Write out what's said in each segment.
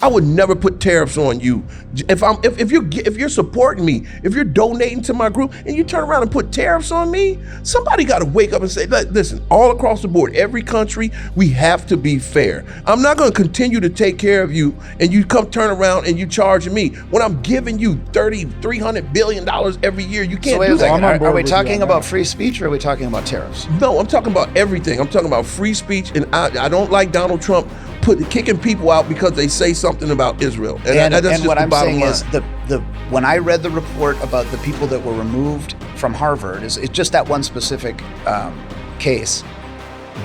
I would never put tariffs on you. If you're supporting me, if you're donating to my group, and you turn around and put tariffs on me, somebody got to wake up and say, listen, all across the board, every country, we have to be fair. I'm not going to continue to take care of you, and you come turn around and you charge me when I'm giving you $300 billion every year. You can't do that. Are we talking about free speech, or are we talking about tariffs? No, I'm talking about everything. I'm talking about free speech, and I don't like Donald Trump kicking people out because they say something about Israel. And that's just what I'm saying line. is when I read the report about the people that were removed from Harvard, it's just that one specific case.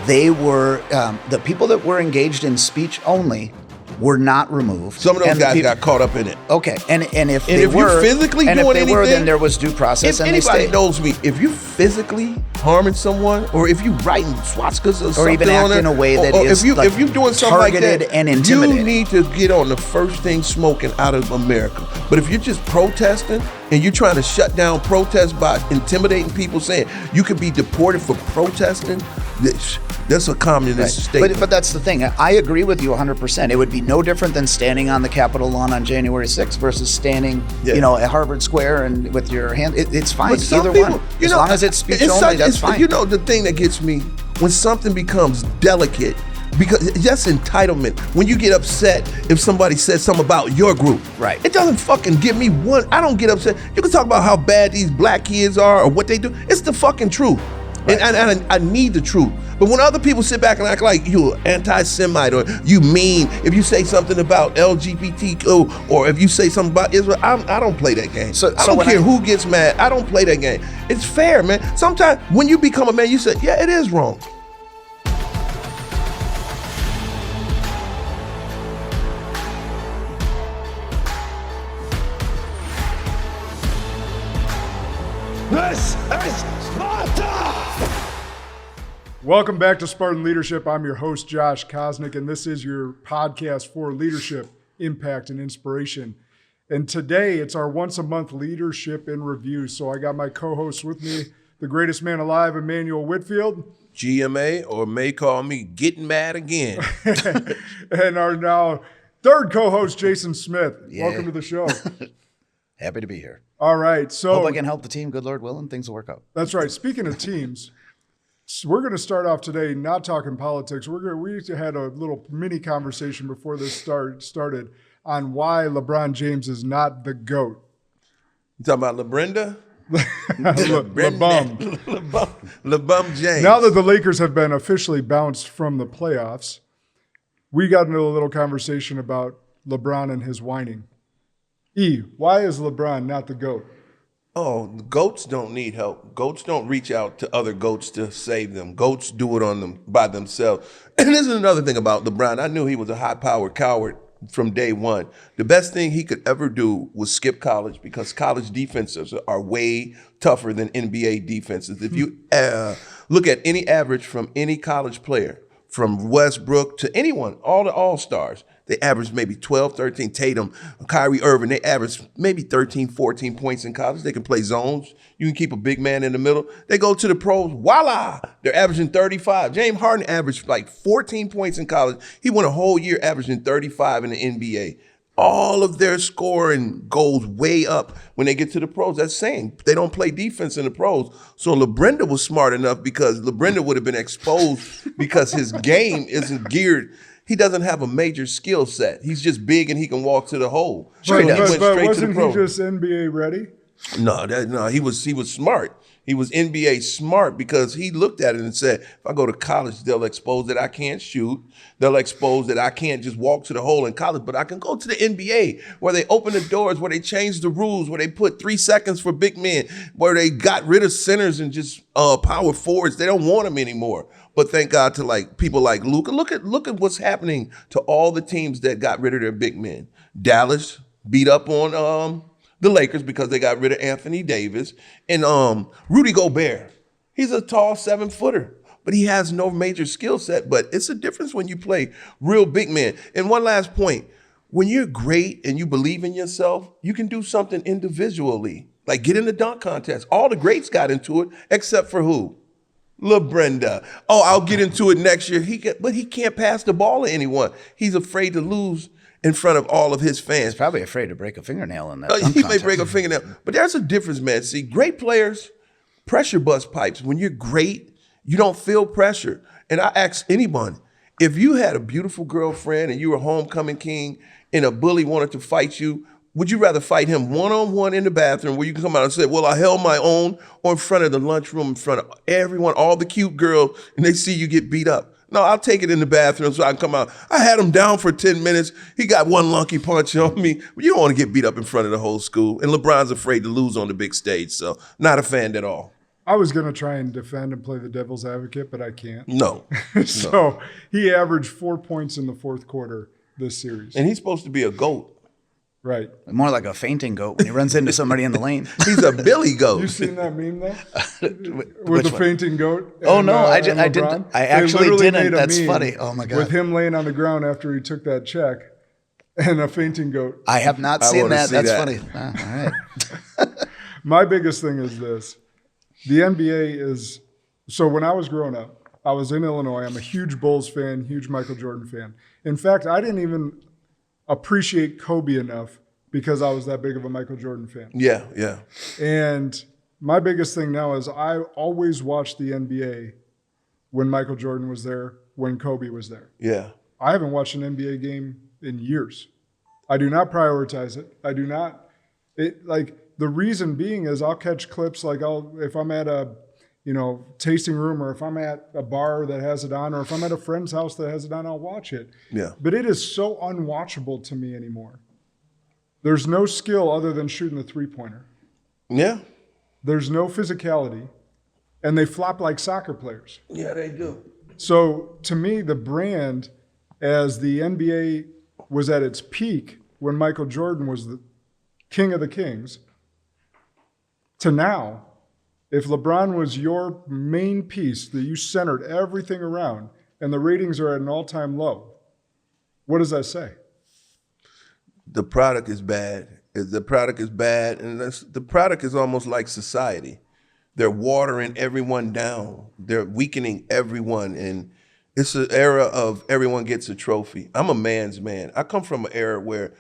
They were the people that were engaged in speech only were not removed. Some of those guys got caught up in it. Okay, and if you're physically doing anything, then there was due process. If anybody knows me, if you physically harming someone, or if you writing swastikas or something even act on in a way that or is if you're doing something like that, and intimidating, you need to get on the first thing smoking out of America. But if you're just protesting and you're trying to shut down protests by intimidating people, saying you could be deported for protesting, that's a communist state. But that's the thing. I agree with you 100%. It would be no different than standing on the Capitol lawn on January 6th versus standing, at Harvard Square and with your hand. It's fine. Either one. As long as it's speech only, that's fine. You know, the thing that gets me, when something becomes delicate, because that's entitlement. When you get upset if somebody says something about your group, right? It doesn't fucking give me one. I don't get upset. You can talk about how bad these black kids are or what they do. It's the fucking truth. Right. And I need the truth. But when other people sit back and act like you're anti-Semite or you mean, if you say something about LGBTQ or if you say something about Israel, I don't play that game. I don't care who gets mad. I don't play that game. It's fair, man. Sometimes when you become a man, you say, yeah, it is wrong. This is Sparta! Welcome back to Spartan Leadership. I'm your host, Josh Kosnick, and this is your podcast for leadership, impact, and inspiration. And today, it's our once-a-month leadership in review. So I got my co-host with me, the greatest man alive, Emmanuel Whitfield. GMA, or may call me Getting Mad Again. And our now third co-host, Jason Smith. Yeah. Welcome to the show. Happy to be here. All right. So hope I can help the team. Good Lord willing, things will work out. That's right. Speaking of teams, we're going to start off today not talking politics. We had a little mini conversation before this started on why LeBron James is not the GOAT. You talking about LeBrenda? LeBum James. Now that the Lakers have been officially bounced from the playoffs, we got into a little conversation about LeBron and his whining. Why is LeBron not the GOAT? Oh, goats don't need help. Goats don't reach out to other goats to save them. Goats do it by themselves. And this is another thing about LeBron. I knew he was a high-powered coward from day one. The best thing he could ever do was skip college, because college defenses are way tougher than NBA defenses. If you look at any average from any college player, from Westbrook to anyone, all the all-stars, they average maybe 12, 13. Tatum, Kyrie Irving, they average maybe 13, 14 points in college. They can play zones. You can keep a big man in the middle. They go to the pros, voila, they're averaging 35. James Harden averaged like 14 points in college. He went a whole year averaging 35 in the NBA. All of their scoring goes way up when they get to the pros. That's saying they don't play defense in the pros. So LeBrenda was smart enough, because LeBrenda would have been exposed because his game isn't geared. He doesn't have a major skill set. He's just big and he can walk to the hole. But wasn't he just NBA ready? No, he was smart. He was NBA smart because he looked at it and said, if I go to college, they'll expose that I can't shoot. They'll expose that I can't just walk to the hole in college, but I can go to the NBA where they open the doors, where they change the rules, where they put 3 seconds for big men, where they got rid of centers and just power forwards. They don't want them anymore. But thank God to like people like Luka. Look at what's happening to all the teams that got rid of their big men. Dallas beat up on the Lakers because they got rid of Anthony Davis. And Rudy Gobert, he's a tall 7-footer, but he has no major skill set. But it's a difference when you play real big men. And one last point, when you're great and you believe in yourself, you can do something individually, like get in the dunk contest. All the greats got into it, except for who? LeBrenda. Oh, I'll get into it next year. But he can't pass the ball to anyone. He's afraid to lose. in front of all of his fans. He's probably afraid to break a fingernail in that dunk He may contest. break a fingernail. But there's a difference, man. See, great players pressure bust pipes. When you're great, you don't feel pressure. And I ask anyone, if you had a beautiful girlfriend and you were homecoming king and a bully wanted to fight you, would you rather fight him one-on-one in the bathroom where you can come out and say, well, I held my own, or in front of the lunchroom, in front of everyone, all the cute girls, and they see you get beat up? No, I'll take it in the bathroom so I can come out. I had him down for 10 minutes. He got one lunky punch on me. You don't want to get beat up in front of the whole school. And LeBron's afraid to lose on the big stage, so not a fan at all. I was going to try and defend and play the devil's advocate, but I can't. No. So he averaged 4 points in the fourth quarter this series. And he's supposed to be a GOAT. Right. More like a fainting goat when he runs into somebody in the lane. He's a Billy goat. You seen that meme though? With Which the one? fainting goat? Oh, and, no, I and didn't. LeBron? I They actually literally didn't. made a That's meme funny. Oh, my God. With him laying on the ground after he took that check and a fainting goat. I have not seen wanna that. see That's that. funny. All right. My biggest thing is this. The NBA is, so when I was growing up, I was in Illinois. I'm a huge Bulls fan, huge Michael Jordan fan. In fact, I didn't even appreciate Kobe enough because I was that big of a Michael Jordan fan. Yeah, yeah. And my biggest thing now is I always watched the NBA when Michael Jordan was there, when Kobe was there. Yeah. I haven't watched an NBA game in years. I do not prioritize it. I do not. The reason being is I'll catch clips if I'm at a, tasting room, or if I'm at a bar that has it on, or if I'm at a friend's house that has it on, I'll watch it. Yeah. But it is so unwatchable to me anymore. There's no skill other than shooting the three-pointer. Yeah. There's no physicality, and they flop like soccer players. Yeah, they do. So to me, the brand, as the NBA was at its peak when Michael Jordan was the king of the kings, to now, if LeBron was your main piece that you centered everything around and the ratings are at an all-time low, what does that say? The product is bad. The product is bad, and the product is almost like society. They're watering everyone down. They're weakening everyone, and it's an era of everyone gets a trophy. I'm a man's man. I come from an era where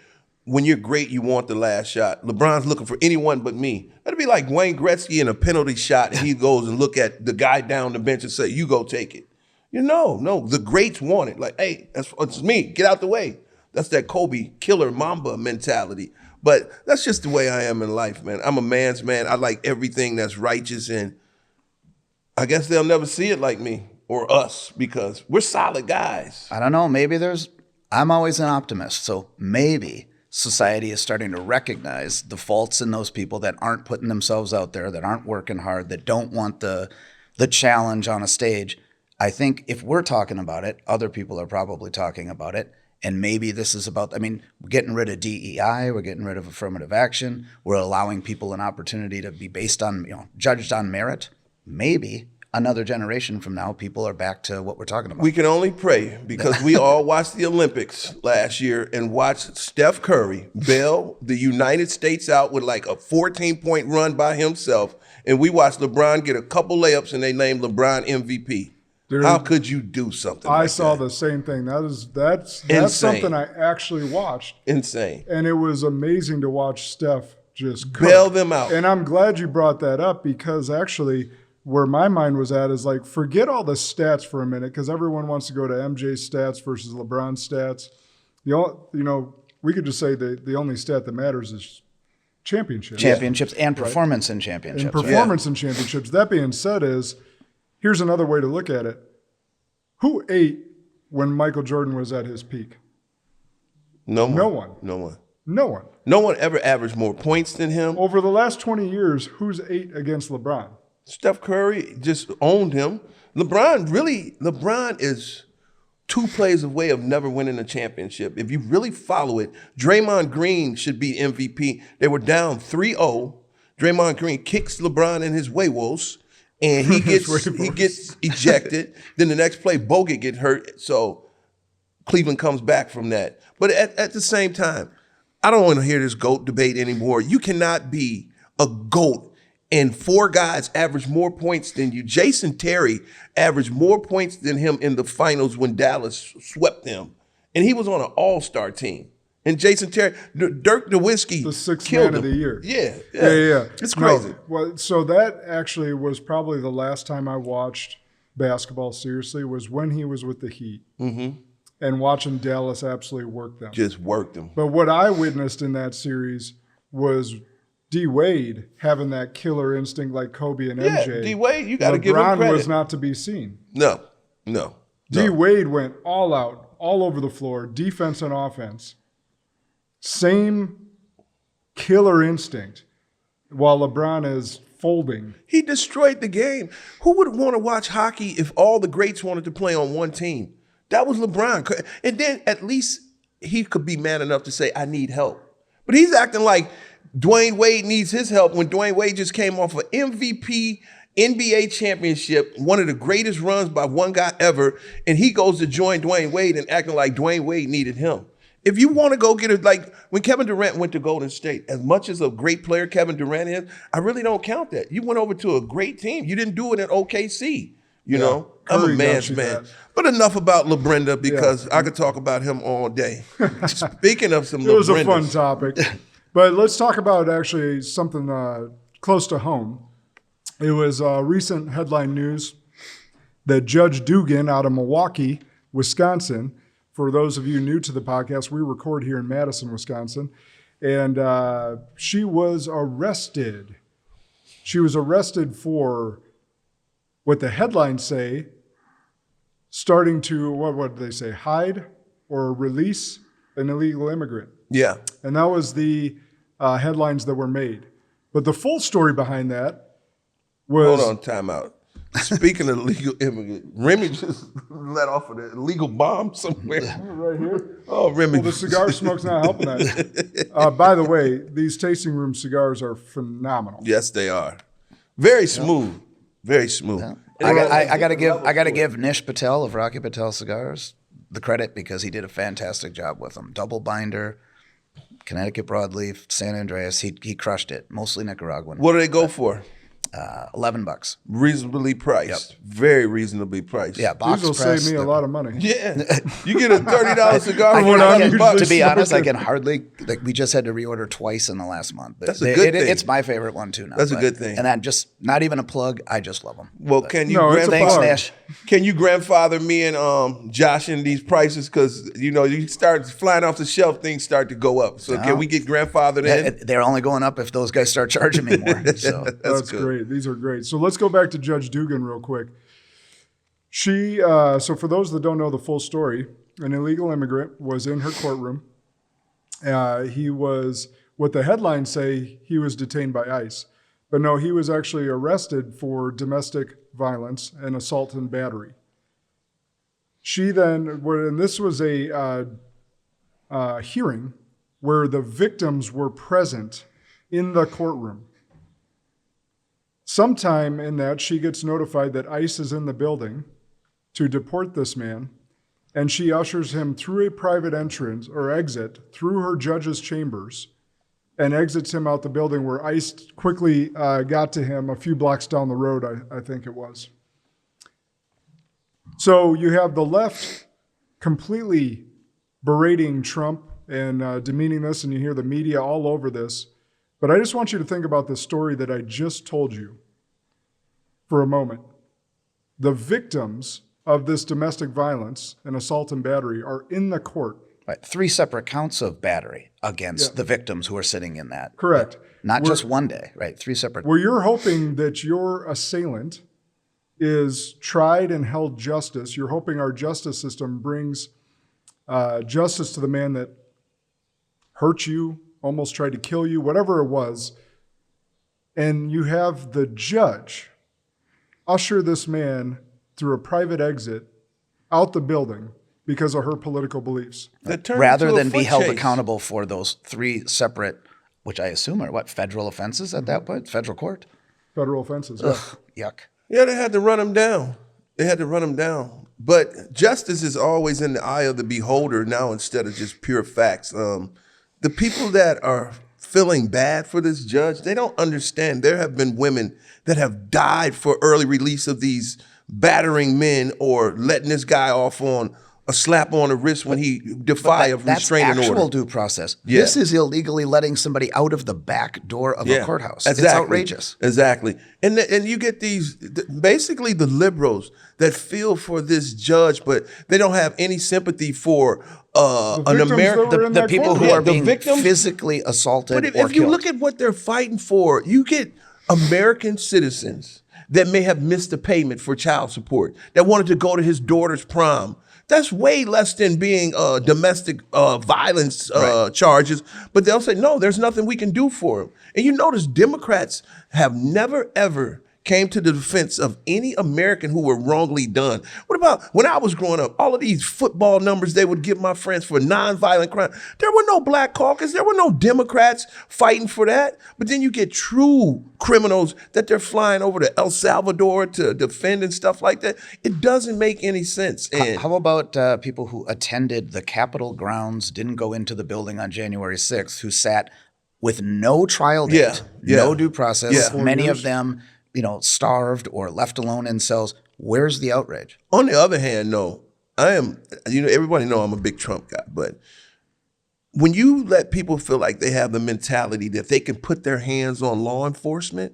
when you're great, you want the last shot. LeBron's looking for anyone but me. That'd be like Wayne Gretzky in a penalty shot, and he goes and look at the guy down the bench and say, you go take it. No, the greats want it. Like, hey, it's me. Get out the way. That's that Kobe killer Mamba mentality. But that's just the way I am in life, man. I'm a man's man. I like everything that's righteous, and I guess they'll never see it like me or us because we're solid guys. I don't know. Maybe I'm always an optimist. So maybe society is starting to recognize the faults in those people that aren't putting themselves out there, that aren't working hard, that don't want the challenge on a stage. I think if we're talking about it, other people are probably talking about it. And maybe this is about, we're getting rid of DEI, we're getting rid of affirmative action, we're allowing people an opportunity to be based on, judged on merit. Maybe another generation from now, people are back to what we're talking about. We can only pray because we all watched the Olympics last year and watched Steph Curry bail the United States out with like a 14-point run by himself. And we watched LeBron get a couple layups and they named LeBron MVP. How could you do something like that? I saw the same thing. That's Insane. something I actually watched. Insane. And it was amazing to watch Steph just cook. Bail them out. And I'm glad you brought that up because actually where my mind was at is like, forget all the stats for a minute because everyone wants to go to MJ's stats versus LeBron's stats. We could just say the only stat that matters is championships. Championships and performance in championships. And performance in championships. That being said here's another way to look at it. Who ate when Michael Jordan was at his peak? No one. No one. No one ever averaged more points than him. Over the last 20 years, who's ate against LeBron? Steph Curry just owned him. LeBron is 2 plays away of never winning a championship. If you really follow it, Draymond Green should be MVP. They were down 3-0. Draymond Green kicks LeBron in his Waywolves. And he gets ejected. Then the next play, Bogut get hurt. So Cleveland comes back from that. But at the same time, I don't want to hear this GOAT debate anymore. You cannot be a GOAT and 4 guys average more points than you. Jason Terry averaged more points than him in the finals when Dallas swept them. And he was on an all-star team. And Jason Terry, Dirk Nowitzki The sixth killed man of him. the year. Yeah. It's No, crazy. well, so that actually was probably the last time I watched basketball seriously, was when he was with the Heat and watching Dallas absolutely work them. Just worked him. But what I witnessed in that series was D Wade having that killer instinct like Kobe and Yeah, MJ. D Wade, you got to give him LeBron credit. was not to be seen. No. D Wade went all out, all over the floor, defense and offense. Same killer instinct, while LeBron is folding. He destroyed the game. Who would want to watch hockey if all the greats wanted to play on one team? That was LeBron. And then at least he could be man enough to say, I need help. But he's acting like Dwayne Wade needs his help when Dwayne Wade just came off an MVP NBA championship, one of the greatest runs by one guy ever, and he goes to join Dwayne Wade and acting like Dwayne Wade needed him. If you want to go get it, like when Kevin Durant went to Golden State, as much as a great player Kevin Durant is, I really don't count that. You went over to a great team. You didn't do it in OKC. You know, I'm a Curry man's got you man. that. But enough about LeBrenda because I could talk about him all day. Speaking of some It was a LeBrendas. fun topic. But let's talk about actually something close to home. It was recent headline news that Judge Dugan out of Milwaukee, Wisconsin, for those of you new to the podcast, we record here in Madison, Wisconsin, and she was arrested. She was arrested for what the headlines say, starting to, what did they say, hide or release an illegal immigrant. Yeah. And that was the headlines that were made. But the full story behind that was... Hold on, time out. Speaking of illegal immigrant, Remy just let off an illegal bomb somewhere. Right here. Oh, Remy. Well, the cigar smoke's not helping that. By the way, these tasting room cigars are phenomenal. Yes, they are. Very smooth. Very smooth. Yeah. I gotta give Nish Patel of Rocky Patel Cigars the credit because he did a fantastic job with them. Double binder, Connecticut broadleaf, San Andreas. He crushed it. Mostly Nicaraguan. What do they go for? $11. Reasonably priced. Very reasonably priced. Yeah, box These will press. save me a lot of money. Yeah. You get a $30 cigar I for can- I can- $100. to be honest, I can hardly. Like, we just had to reorder twice in the last month. But That's a good thing. It's my favorite one too now. That's a good thing. And that just not even a plug. I just love them. Well, can you No, it's a Thanks, plug. Nish. Can you grandfather me and Josh in these prices? Because, you start flying off the shelf, things start to go up. So can we get grandfathered in? They're only going up if those guys start charging me more. So That's good. great. These are great. So let's go back to Judge Dugan real quick. She, so for those that don't know the full story, an illegal immigrant was in her courtroom. He was, what the headlines say, he was detained by ICE. But no, he was actually arrested for domestic violence and assault and battery. She then, and this was a hearing where the victims were present in the courtroom. Sometime in that, she gets notified that ICE is in the building to deport this man, and she ushers him through a private entrance or exit through her judge's chambers and exits him out the building, where ICE quickly got to him a few blocks down the road, I think it was. So you have the left completely berating Trump and demeaning this, and you hear the media all over this. But I just want you to think about the story that I just told you for a moment. The victims of this domestic violence and assault and battery are in the court. right, 3 separate counts of battery against the victims who are sitting in that. Correct. Not just one day, right? 3 separate. Where you're hoping that your assailant is tried and held justice. You're hoping our justice system brings justice to the man that hurt you, almost tried to kill you, whatever it was. And you have the judge usher this man through a private exit out the building because of her political beliefs. Rather than be held accountable for those 3 separate, which I assume are what, federal offenses at that point? Federal court? Federal offenses. Ugh, yuck. Yeah, they had to run him down. But justice is always in the eye of the beholder now instead of just pure facts. The people that are feeling bad for this judge, they don't understand. There have been women that have died for early release of these battering men or letting this guy off on a slap on the wrist when he defy a restraining order. That's actual due process. Yeah. This is illegally letting somebody out of the back door of a courthouse. Exactly. It's outrageous. Exactly. And you get these, basically the liberals that feel for this judge, but they don't have any sympathy for an American. The people who are being victims, physically assaulted but or if you killed. look at what they're fighting for, you get American citizens that may have missed a payment for child support, that wanted to go to his daughter's prom. That's way less than being domestic violence charges. But they'll say, no, there's nothing we can do for him. And you notice Democrats have never, ever came to the defense of any American who were wrongly done. What about when I was growing up, all of these football numbers they would give my friends for nonviolent crime? There were no Black caucus. There were no Democrats fighting for that. But then you get true criminals that they're flying over to El Salvador to defend and stuff like that. It doesn't make any sense. And how about people who attended the Capitol grounds, didn't go into the building on January 6th, who sat with no trial date, no due process, many of them starved or left alone in cells? Where's the outrage? On the other hand, no, I am, everybody know I'm a big Trump guy, but when you let people feel like they have the mentality that they can put their hands on law enforcement,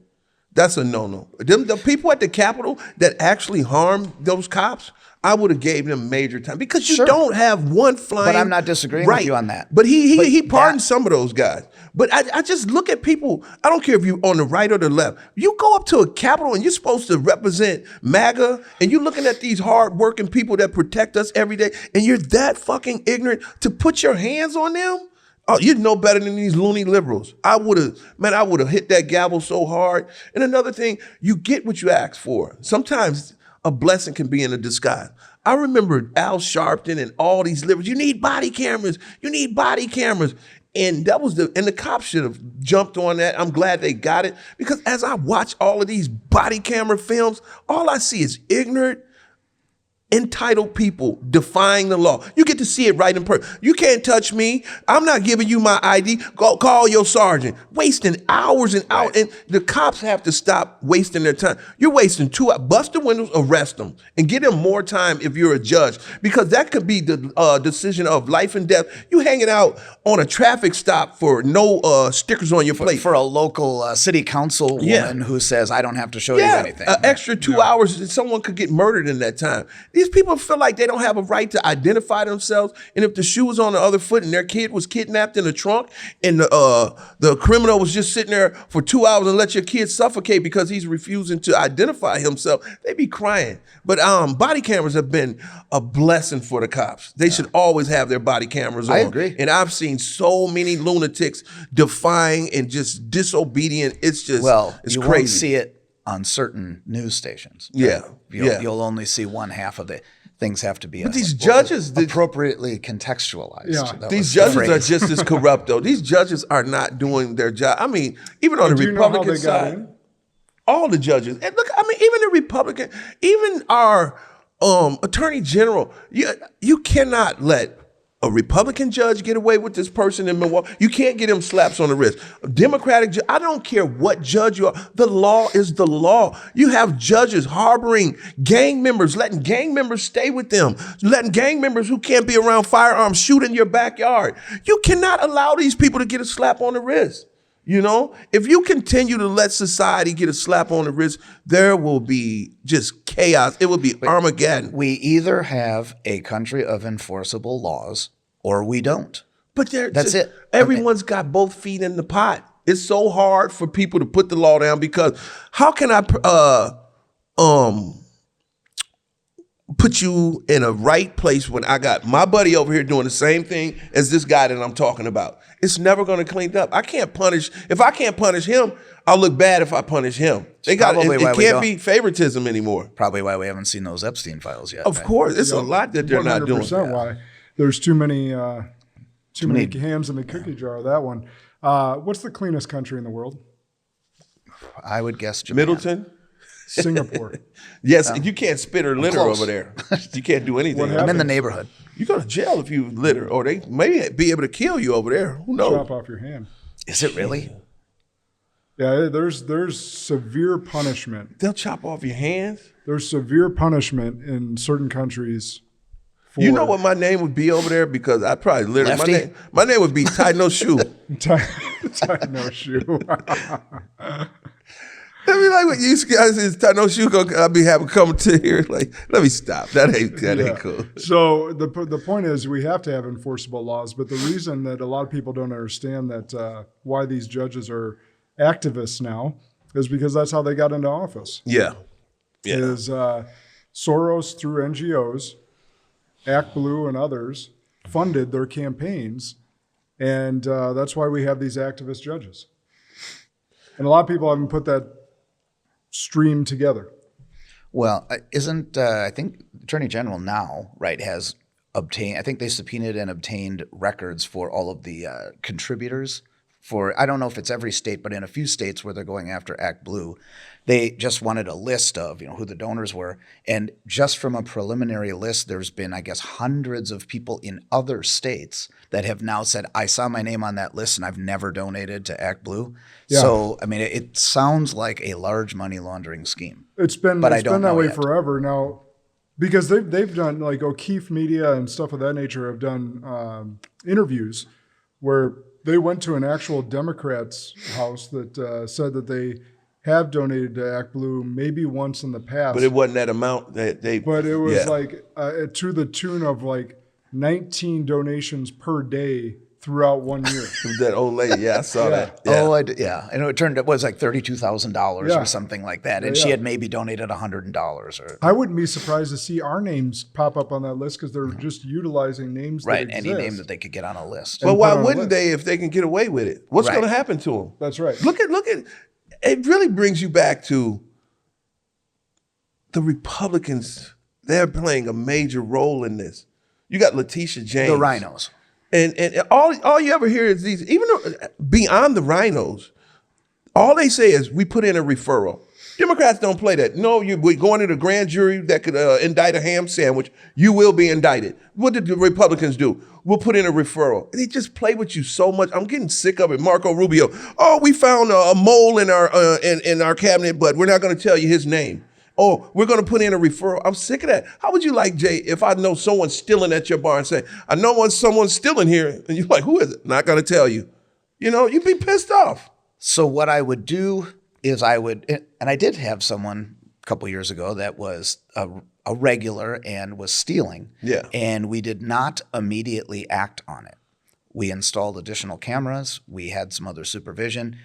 that's a no-no. The people at the Capitol that actually harmed those cops, I would have gave them major time because you don't have one flying. But I'm not disagreeing with you on that. But he pardoned some of those guys. But I just look at people. I don't care if you're on the right or the left. You go up to a Capitol and you're supposed to represent MAGA, and you're looking at these hardworking people that protect us every day, and you're that fucking ignorant to put your hands on them. Oh, you'd know better than these loony liberals. I would have hit that gavel so hard. And another thing, you get what you ask for. Sometimes a blessing can be in a disguise. I remember Al Sharpton and all these liberals. You need body cameras. You need body cameras. And the cops should have jumped on that. I'm glad they got it, because as I watch all of these body camera films, all I see is ignorant, entitled people defying the law. You get to see it right in person. You can't touch me. I'm not giving you my ID. Go call your sergeant. Wasting hours and hours. And the cops have to stop wasting their time. You're wasting 2 hours. Bust the windows, arrest them, and give them more time if you're a judge, because that could be the decision of life and death. You hanging out on a traffic stop for no stickers on your plate. For a local city council woman who says, I don't have to show you anything. An extra 2 hours, someone could get murdered in that time. These people feel like they don't have a right to identify themselves. And if the shoe was on the other foot and their kid was kidnapped in the trunk and the criminal was just sitting there for 2 hours and let your kid suffocate because he's refusing to identify himself, they'd be crying. But body cameras have been a blessing for the cops. They should always have their body cameras on. I agree. And I've seen so many lunatics defying and just disobedient. It's just, it's you crazy. Won't see it on certain news stations. You'll only see one half of it. Things have to be these judges appropriately contextualized. Yeah. These judges are just as corrupt, though. These judges are not doing their job. I mean, even on the Republican side, all the judges. And look, I mean, even the Republican, even our attorney general, you cannot let a Republican judge get away with this person in Milwaukee. You can't get him slaps on the wrist. A Democratic judge, I don't care what judge you are. The law is the law. You have judges harboring gang members, letting gang members stay with them, letting gang members who can't be around firearms shoot in your backyard. You cannot allow these people to get a slap on the wrist. If you continue to let society get a slap on the wrist, there will be just chaos. It will be Armageddon. We either have a country of enforceable laws or we don't. But that's it. Everyone's got both feet in the pot. It's so hard for people to put the law down, because how can I put you in a right place when I got my buddy over here doing the same thing as this guy that I'm talking about? It's never going to clean up. If I can't punish him, I'll look bad if I punish him. It can't be favoritism anymore. Probably why we haven't seen those Epstein files yet. Of course. It's a lot that they're not doing. 100% why there's too many hams in the cookie jar, that one. What's the cleanest country in the world? I would guess Japan. Middleton? Singapore. Yes, you can't spit or litter over there. You can't do anything. I'm in the neighborhood. You go to jail if you litter, or they may be able to kill you over there. Who knows? Chop off your hand. Is it really? Yeah, there's severe punishment. They'll chop off your hands? There's severe punishment in certain countries You know what my name would be over there? Because I probably literally my name would be Tie No Shoe. Tie No Shoe. I mean, like what you guys is Tie No Shoe. I'll be having come to here. Like, let me stop. That ain't cool. So the point is, we have to have enforceable laws. But the reason that a lot of people don't understand that why these judges are activists now is because that's how they got into office. Yeah. Is Soros through NGOs, ACT Blue and others funded their campaigns, and that's why we have these activist judges. And a lot of people haven't put that stream together. Well, isn't I think Attorney General now, right, has obtained, I think they subpoenaed and obtained records for all of the contributors for, I don't know if it's every state, but in a few states where they're going after ACT Blue, they just wanted a list of, who the donors were. And just from a preliminary list, there's been, I guess, hundreds of people in other states that have now said, I saw my name on that list and I've never donated to ACT Blue. Yeah. So, I mean, it sounds like a large money laundering scheme. It's been that way forever now, because they've done, like O'Keefe Media and stuff of that nature have done interviews where they went to an actual Democrat's house that said that they have donated to ACT Blue maybe once in the past. But it wasn't that amount that they... But it was to the tune of 19 donations per day throughout 1 year. That old lady, I saw that. Yeah. Oh, and it turned, it was like $32,000 or something like that. And she had maybe donated $100. I wouldn't be surprised to see our names pop up on that list because they're just utilizing names that exist. Any name that they could get on a list. But why wouldn't they if they can get away with it? What's going to happen to them? That's right. Look at, it really brings you back to the Republicans. They're playing a major role in this. You got Letitia James. The rhinos. And all you ever hear is these, even beyond the rhinos, all they say is, we put in a referral. Democrats don't play that. No, we're going to the grand jury that could indict a ham sandwich. You will be indicted. What did the Republicans do? We'll put in a referral. They just play with you so much. I'm getting sick of it. Marco Rubio. Oh, we found a mole in our cabinet, but we're not going to tell you his name. Oh, we're going to put in a referral. I'm sick of that. How would you like, Jay, if I know someone's stealing at your bar and say, I know someone's stealing here, and you're like, who is it? Not going to tell you. You'd be pissed off. So what I would do is and I did have someone a couple years ago that was a regular and was stealing. Yeah. And we did not immediately act on it. We installed additional cameras. We had some other supervision.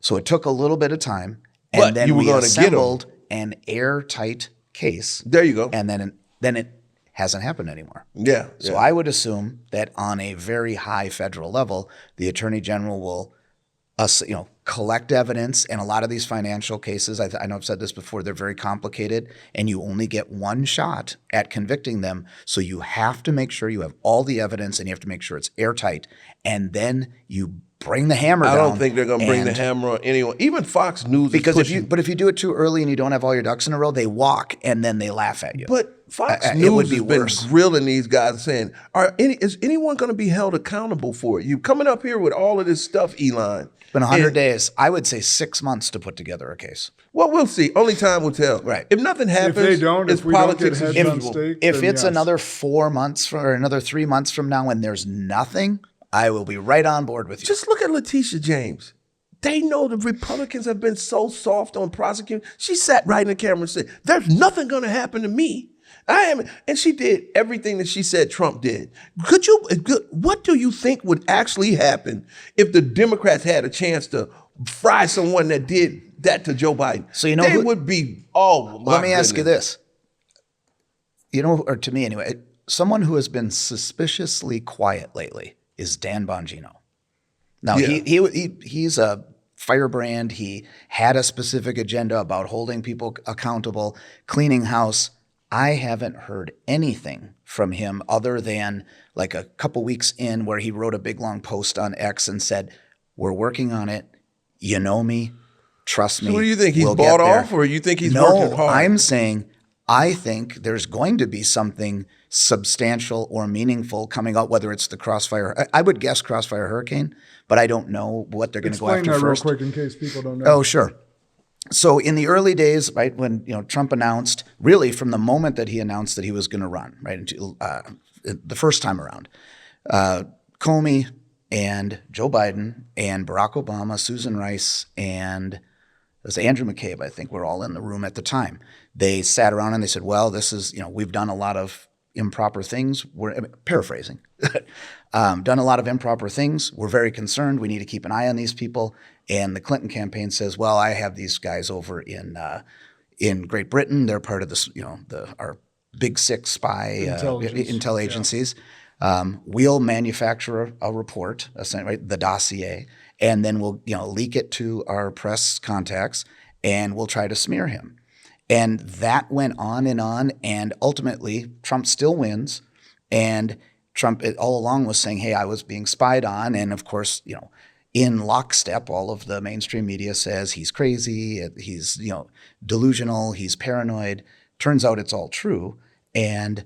So it took a little bit of time. And but then you were we going to get assembled an airtight case. There you go. And then it hasn't happened anymore. Yeah. So I would assume that on a very high federal level, the Attorney General will collect evidence. And a lot of these financial cases, I know I've said this before, they're very complicated, and you only get one shot at convicting them. So you have to make sure you have all the evidence, and you have to make sure it's airtight. And then you bring the hammer down. I don't think they're going to bring the hammer on anyone. Even Fox News is pushing. If you do it too early and you don't have all your ducks in a row, they walk and then they laugh at you. But Fox News has been grilling these guys saying, is anyone going to be held accountable for it? You coming up here with all of this stuff, Elon. It's been 100 days. I would say 6 months to put together a case. Well, we'll see. Only time will tell. Right. If nothing happens, if we don't get heads on stake, if it's another 4 months or another 3 months from now and there's nothing, I will be right on board with you. Just look at Letitia James. They know the Republicans have been so soft on prosecuting. She sat right in the camera and said, there's nothing going to happen to me. And she did everything that she said Trump did. What do you think would actually happen if the Democrats had a chance to fry someone that did that to Joe Biden? So they would be, let me ask you this. Or to me anyway, someone who has been suspiciously quiet lately is Dan Bongino. Now, he's a firebrand. He had a specific agenda about holding people accountable, cleaning house. I haven't heard anything from him other than like a couple weeks in where he wrote a big long post on X and said, we're working on it. You know me. Trust me. So what do you think? He's bought off, or you think he's working hard? No, I'm saying I think there's going to be something substantial or meaningful coming out, whether it's the Crossfire. I would guess Crossfire Hurricane, but I don't know what they're going to go after Explain that first. real quick in case people don't know. Oh, sure. So in the early days, right, when Trump announced, really from the moment that he announced that he was going to run, right, the first time around, Comey and Joe Biden and Barack Obama, Susan Rice, and it was Andrew McCabe, I think, were all in the room at the time. They sat around and they said, well, this is, we've done a lot of improper things. Paraphrasing, done a lot of improper things. We're very concerned. We need to keep an eye on these people. And the Clinton campaign says, well, I have these guys over in Great Britain. They're part of this, our big six spy intel agencies. We'll manufacture a report, right, the dossier, and then we'll leak it to our press contacts, and we'll try to smear him. And that went on, and ultimately Trump still wins. And Trump all along was saying, hey, I was being spied on. And of course, in lockstep, all of the mainstream media says he's crazy, he's delusional, he's paranoid. Turns out it's all true. And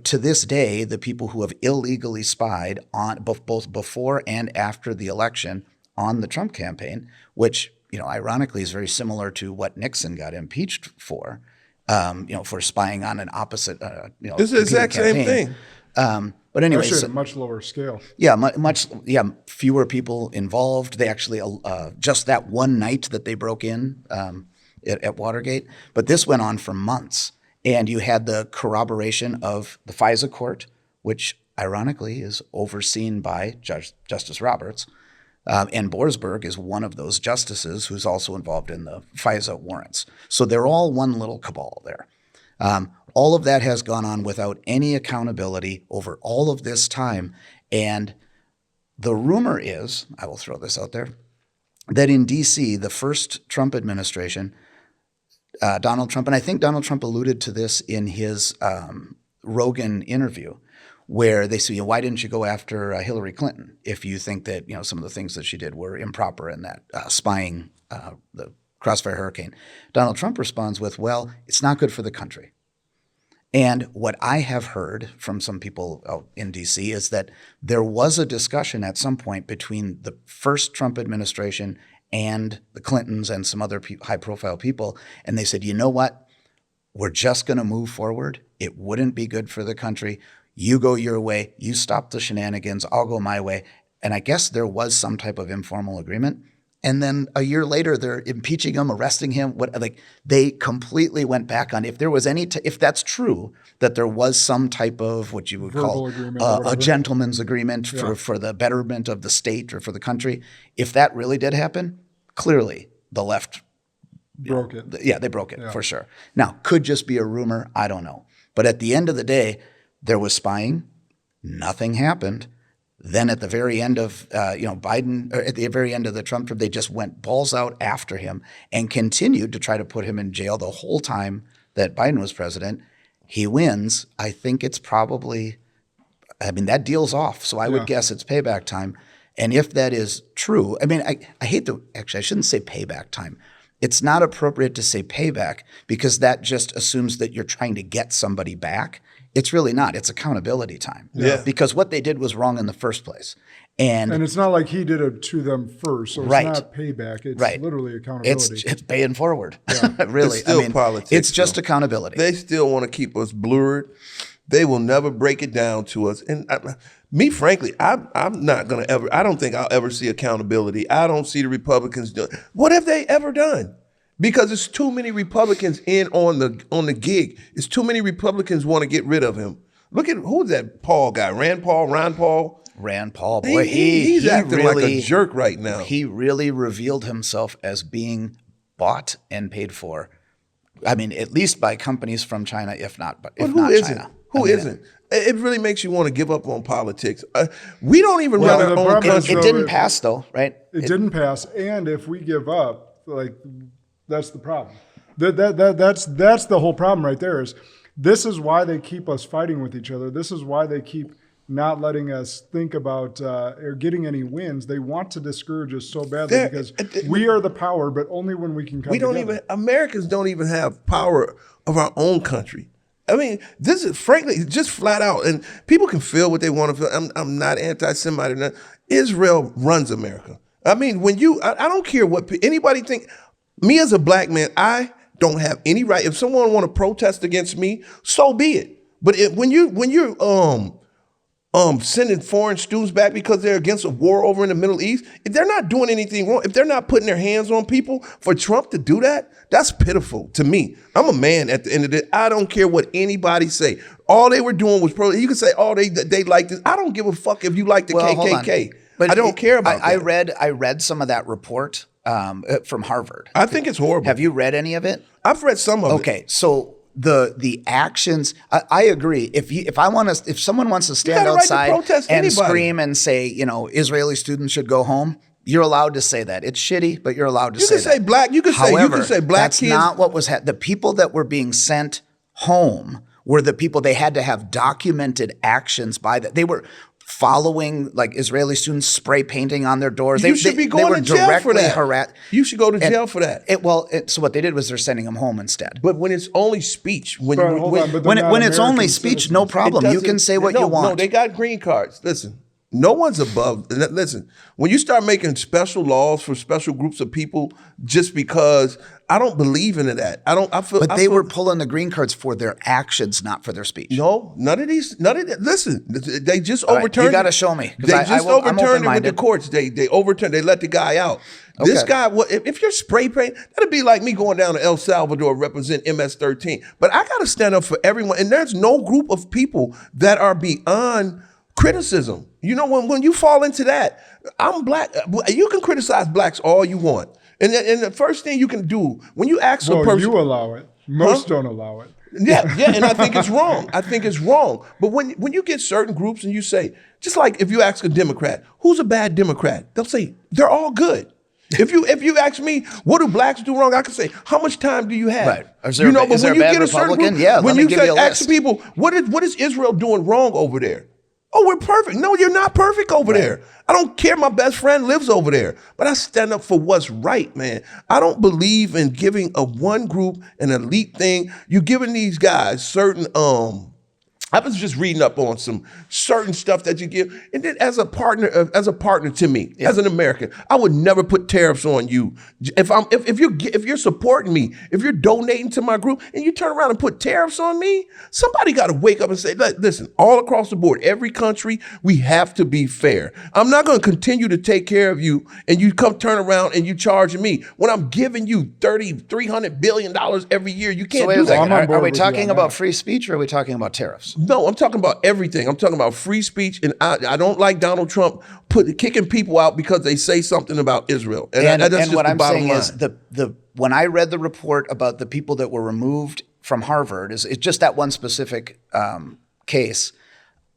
to this day, the people who have illegally spied on both before and after the election on the Trump campaign, which ironically is very similar to what Nixon got impeached for, for spying on an opposite, It's the exact same thing. But anyway, actually at a much lower scale. Yeah, much fewer people involved. They actually just that one night that they broke in at Watergate, but this went on for months, and you had the corroboration of the FISA court, which ironically is overseen by Justice Roberts. And Borsberg is one of those justices who's also involved in the FISA warrants. So they're all one little cabal there. All of that has gone on without any accountability over all of this time. And the rumor is, I will throw this out there, that in D.C., the first Trump administration, Donald Trump, and I think Donald Trump alluded to this in his Rogan interview, where they say, why didn't you go after Hillary Clinton if you think that some of the things that she did were improper in that spying the Crossfire Hurricane? Donald Trump responds with, well, it's not good for the country. And what I have heard from some people out in D.C. is that there was a discussion at some point between the first Trump administration and the Clintons and some other high-profile people, and they said, you know what? We're just going to move forward. It wouldn't be good for the country. You go your way, you stop the shenanigans, I'll go my way. And I guess there was some type of informal agreement. And then a year later, they're impeaching him, arresting him. They completely went back on if there was if that's true, that there was some type of what you would call a gentleman's agreement for the betterment of the state or for the country. If that really did happen, clearly the left broke it. They broke it for sure. Now, could just be a rumor. I don't know. But at the end of the day, there was spying. Nothing happened. Then at the very end of Biden, or at the very end of the Trump term, they just went balls out after him and continued to try to put him in jail the whole time that Biden was president. He wins. I think it's probably, that deal's off. So I would guess it's payback time. And if that is true, I hate to, actually, I shouldn't say payback time. It's not appropriate to say payback because that just assumes that you're trying to get somebody back. It's really not. It's accountability time. Yeah. Because what they did was wrong in the first place. And it's not like he did it to them first. So it's not payback. It's literally accountability. It's paying forward. Yeah. Really. It's still politics. It's just accountability. They still want to keep us blurred. They will never break it down to us. And frankly, I'm not going to ever, I don't think I'll ever see accountability. I don't see the Republicans doing. What have they ever done? Because it's too many Republicans in on the gig. It's too many Republicans want to get rid of him. Look at who's that Paul guy? Ron Paul. Boy, he's acting really, like a jerk right now. He really revealed himself as being bought and paid for. At least by companies from China, if not China. Who isn't? It really makes you want to give up on politics. We don't even run our own country. It didn't pass, though, right? It didn't pass, and if we give up, that's the problem. That's the whole problem right there. This is why they keep us fighting with each other. This is why they keep not letting us think about or getting any wins. They want to discourage us so badly because we are the power, but only when we can come together. Americans don't even have power of our own country. This is frankly just flat out, and people can feel what they want to feel. I'm not anti-Semite or nothing. Israel runs America. I don't care what anybody think. me as a black man, I don't have any right. If someone want to protest against me, so be it. But when you're sending foreign students back because they're against a war over in the Middle East, if they're not doing anything wrong, if they're not putting their hands on people, for Trump to do that, that's pitiful to me. I'm a man at the end of the day. I don't care what anybody say. All they were doing was you can say, oh, they like this. I don't give a fuck if you like the KKK. But I don't care about that. I read some of that report from Harvard. I think it's horrible. Have you read any of it? I've read some of it. Okay, so the actions, I agree. If someone wants to stand outside and scream and say, Israeli students should go home, you're allowed to say that. It's shitty, but you're allowed to say that. You can say black that's kids. Not what was the people that were being sent home were the people. They had to have documented actions by that. They were following like Israeli students spray painting on their doors. You should be going to jail for that. You should go to jail for that. So what they did was they're sending them home instead. But when it's only speech, when it's only speech, no problem. You can say what you want. No, they got green cards. Listen, no one's above. Listen, when you start making special laws for special groups of people, just because I don't believe in that. But they were pulling the green cards for their actions, not for their speech. No, none of these. Listen, they just overturned. You got to show me. They just overturned it with the courts. They overturned. They let the guy out. Okay. This guy, if you're spray paint, that'd be like me going down to El Salvador to represent MS-13. But I got to stand up for everyone, and there's no group of people that are beyond criticism. When you fall into that, I'm black. You can criticize blacks all you want. And the first thing you can do when you ask a person, you allow it. Most don't allow it. Yeah, and I think it's wrong. But when you get certain groups and you say, just like if you ask a Democrat, who's a bad Democrat? They'll say they're all good. If you ask me, what do blacks do wrong? I can say, how much time do you have? Right. Is there a bad Republican? Let me give you a list. Ask people, what is Israel doing wrong over there? Oh, we're perfect. No, you're not perfect over there. I don't care. My best friend lives over there. But I stand up for what's right, man. I don't believe in giving a one group an elite thing. You're giving these guys certain I was just reading up on some certain stuff that you give, and then as a partner to me, as an American, I would never put tariffs on you. If you're supporting me, if you're donating to my group, and you turn around and put tariffs on me, somebody got to wake up and say, listen, all across the board, every country, we have to be fair. I'm not going to continue to take care of you, and you come turn around and you charge me when I'm giving you $300 billion every year. You can't do that. Are we talking about free speech, or are we talking about tariffs? No, I'm talking about everything. I'm talking about free speech, and I don't like Donald Trump kicking people out because they say something about Israel. And that's just what the I'm bottom saying line. is when I read the report about the people that were removed from Harvard, it's just that one specific case.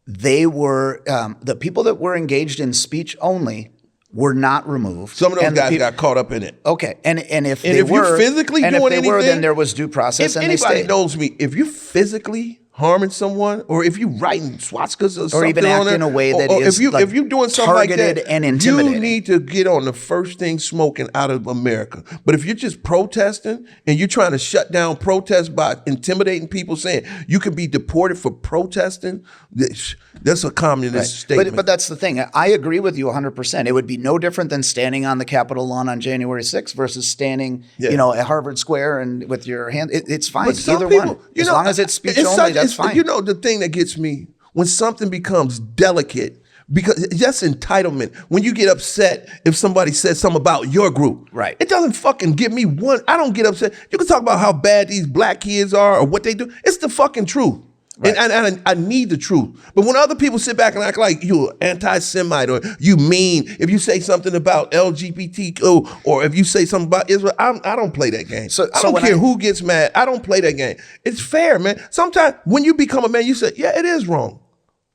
They were the people that were engaged in speech only were not removed. Some of those guys got caught up in it. Okay, and if you're physically doing anything, then there was due process. If anybody knows me, if you physically harming someone, or if you writing swastikas or something even act in a way that is if you're doing something targeted like that, and intimidating, you need to get on the first thing smoking out of America. But if you're just protesting and you're trying to shut down protests by intimidating people, saying you can be deported for protesting, that's a communist statement. But that's the thing. I agree with you 100%. It would be no different than standing on the Capitol lawn on January 6th versus standing, at Harvard Square and with your hand. It's fine. Either one. As long as it's speech only, that's fine. The thing that gets me, when something becomes delicate, because that's entitlement. When you get upset if somebody says something about your group, right? It doesn't fucking give me one. I don't get upset. You can talk about how bad these black kids are or what they do. It's the fucking truth. Right. And I need the truth. But when other people sit back and act like you're anti-Semite or you mean, if you say something about LGBTQ or if you say something about Israel, I don't play that game. I don't care who gets mad. I don't play that game. It's fair, man. Sometimes when you become a man, you say, yeah, it is wrong.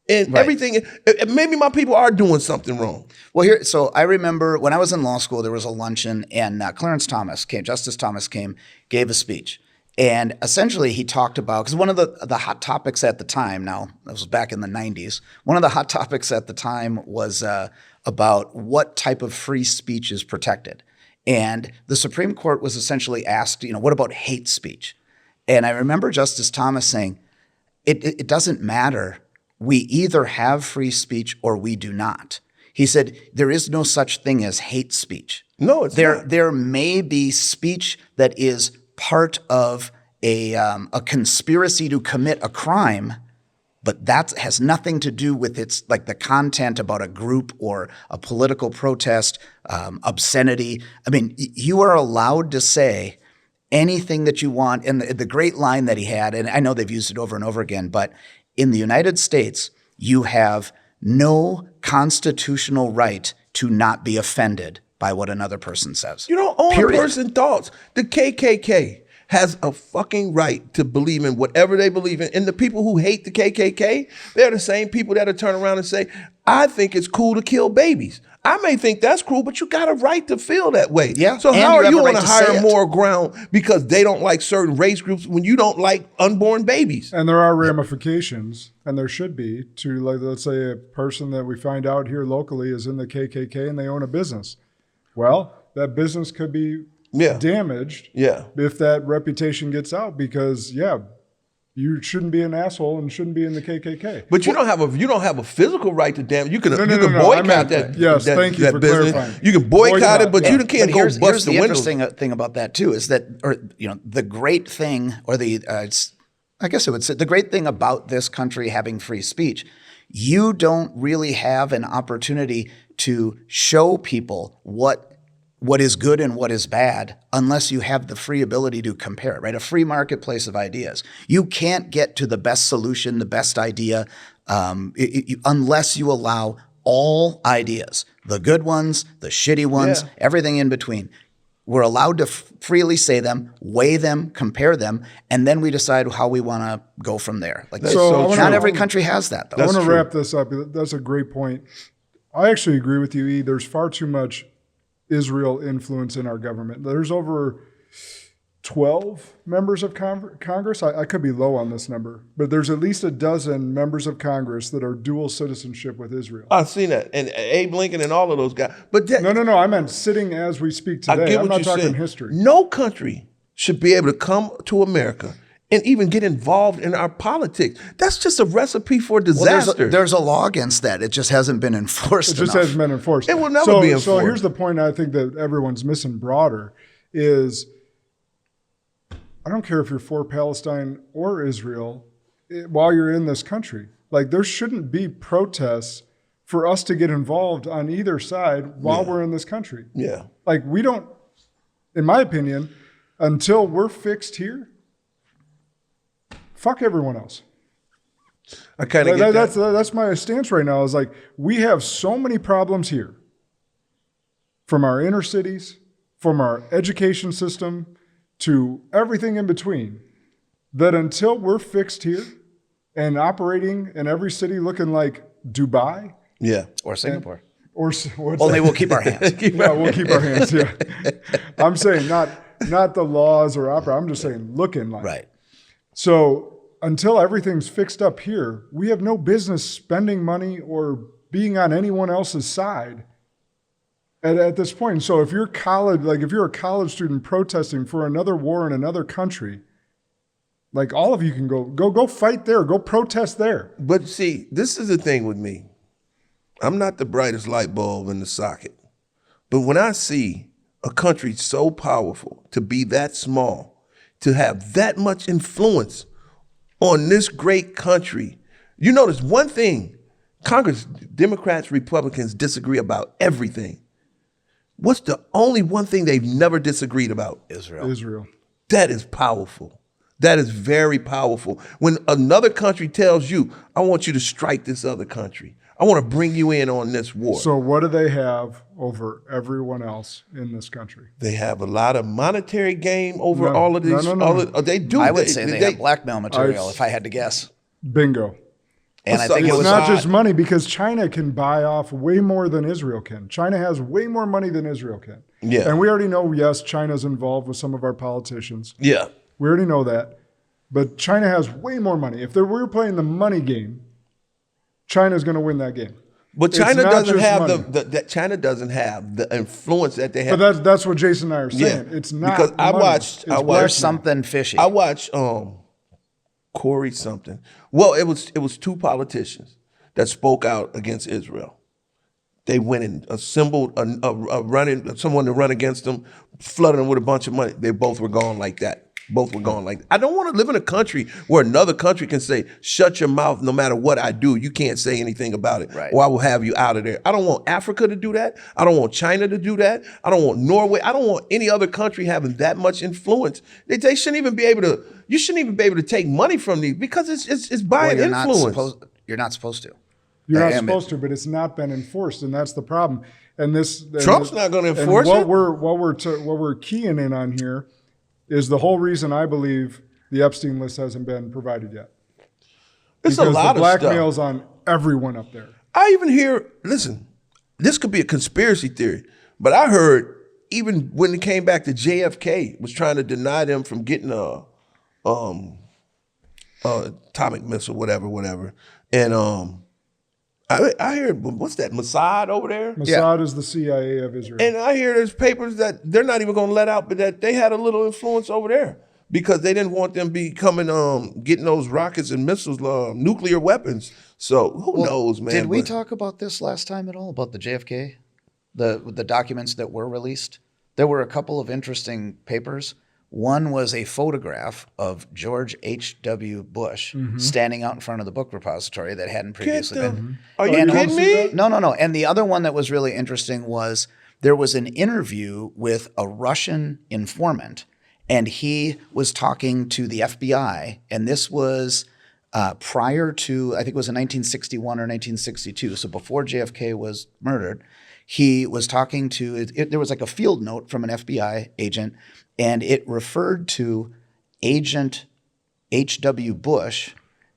And everything, maybe my people are doing something wrong. Well, so I remember when I was in law school, there was a luncheon and Justice Thomas came, gave a speech. And essentially he talked about, because one of the hot topics at the time, now that was back in the 90s, one of the hot topics at the time was about what type of free speech is protected. And the Supreme Court was essentially asked, what about hate speech? And I remember Justice Thomas saying, it doesn't matter. We either have free speech or we do not. He said, there is no such thing as hate speech. No, it's not. There may be speech that is part of a conspiracy to commit a crime, but that has nothing to do with its like the content about a group or a political protest, obscenity. I mean, you are allowed to say anything that you want. And the great line that he had, and I know they've used it over and over again, but in the United States, you have no constitutional right to not be offended by what another person says. You don't own Period. a person's thoughts. The KKK has a fucking right to believe in whatever they believe in. And the people who hate the KKK, they're the same people that'll turn around and say, I think it's cool to kill babies. I may think that's cruel, but you got a right to feel that way. Yeah. So And how are you have you a going right to to say hire it. more ground because they don't like certain race groups when you don't like unborn babies? And there are ramifications, and there should be, to, like, let's say a person that we find out here locally is in the KKK and they own a business. Well, that business could be damaged if that reputation gets out because, you shouldn't be an asshole and shouldn't be in the KKK. But you don't have a physical right to damage. You can boycott that. Yes, thank you that for business. clarifying. You can boycott it, but you can't go here's bust the the windows. interesting thing about that too is that, or the great thing, or I guess it would say the great thing about this country having free speech, you don't really have an opportunity to show people what is good and what is bad unless you have the free ability to compare it, right? A free marketplace of ideas. You can't get to the best solution, the best idea, unless you allow all ideas, the good ones, the shitty ones, everything in between. We're allowed to freely say them, weigh them, compare them, and then we decide how we want to go from there. Like, not every country has that, though. I want to wrap this up. That's a great point. I actually agree with you, E. There's far too much Israel influence in our government. There's over 12 members of Congress. I could be low on this number, but there's at least a dozen members of Congress that are dual citizenship with Israel. I've seen that. And Abe Lincoln and all of those guys. But No. I meant sitting as we speak today. I'm not talking history. No country should be able to come to America and even get involved in our politics. That's just a recipe for disaster. Well, there's a law against that. It just hasn't been enforced It just hasn't been enforced. It will never be enforced. So here's the point I think that everyone's missing broader is I don't care if you're for Palestine or Israel while you're in this country. Like, there shouldn't be protests for us to get involved on either side while we're in this country. Yeah. Like, we don't, in my opinion, until we're fixed here, fuck everyone else. I kind of get that. That's my stance right now. Is like, we have so many problems here, from our inner cities, from our education system, to everything in between, that until we're fixed here and operating in every city looking like Dubai, or Singapore, only we'll keep our hands. We'll keep our hands. Yeah, I'm saying not the laws or opera. I'm just saying looking like right. So until everything's fixed up here, we have no business spending money or being on anyone else's side at this point. So if you're a college student protesting for another war in another country, like, all of you can go fight there, go protest there. But see, this is the thing with me. I'm not the brightest light bulb in the socket. But when I see a country so powerful to be that small, to have that much influence on this great country, you notice one thing: Congress, Democrats, Republicans disagree about everything. What's the only one thing they've never disagreed about? Israel. That is powerful. That is very powerful. When another country tells you, I want you to strike this other country, I want to bring you in on this war. So what do they have over everyone else in this country? They have a lot of monetary game over all of these. No. They do. I would say they have blackmail material, if I had to guess. Bingo. And I think it's not just money, because China can buy off way more than Israel can. China has way more money than Israel can. Yeah. And we already know, yes, China's involved with some of our politicians. Yeah. We already know that. But China has way more money. If we're playing the money game, China's going to win that game. But China doesn't have China doesn't have the influence that they have. But that's what Jason and I are saying. Yeah. It's not because I watched there's something fishy. I watched Corey something. Well, it was two politicians that spoke out against Israel. They went and assembled someone to run against them, flooded them with a bunch of money. They both were gone like that. Both were gone like that. I don't want to live in a country where another country can say, shut your mouth no matter what I do. You can't say anything about it, right, or I will have you out of there. I don't want Africa to do that. I don't want China to do that. I don't want Norway. I don't want any other country having that much influence. They shouldn't even be able to, you shouldn't even be able to take money from these because it's buying influence. You're not supposed to. You're not supposed to, but it's not been enforced, and that's the problem. And Trump's not going to enforce it. What we're keying in on here is the whole reason I believe the Epstein list hasn't been provided yet. It's a lot of stuff. The blackmail's on everyone up there. I even hear, listen, this could be a conspiracy theory, but I heard even when it came back to JFK was trying to deny them from getting a atomic missile, whatever. And I hear, what's that, Mossad over there? Mossad is the CIA of Israel. And I hear there's papers that they're not even going to let out, but that they had a little influence over there because they didn't want them getting those rockets and missiles, nuclear weapons. So who knows, man? Did we talk about this last time at all, about the JFK, the documents that were released? There were a couple of interesting papers. One was a photograph of George H.W. Bush standing out in front of the book repository that hadn't previously been. Are you kidding me? No. And the other one that was really interesting was there was an interview with a Russian informant, and he was talking to the FBI, and this was prior to, I think it was in 1961 or 1962, so before JFK was murdered. He was talking to, there was like a field note from an FBI agent, and it referred to Agent H.W. Bush.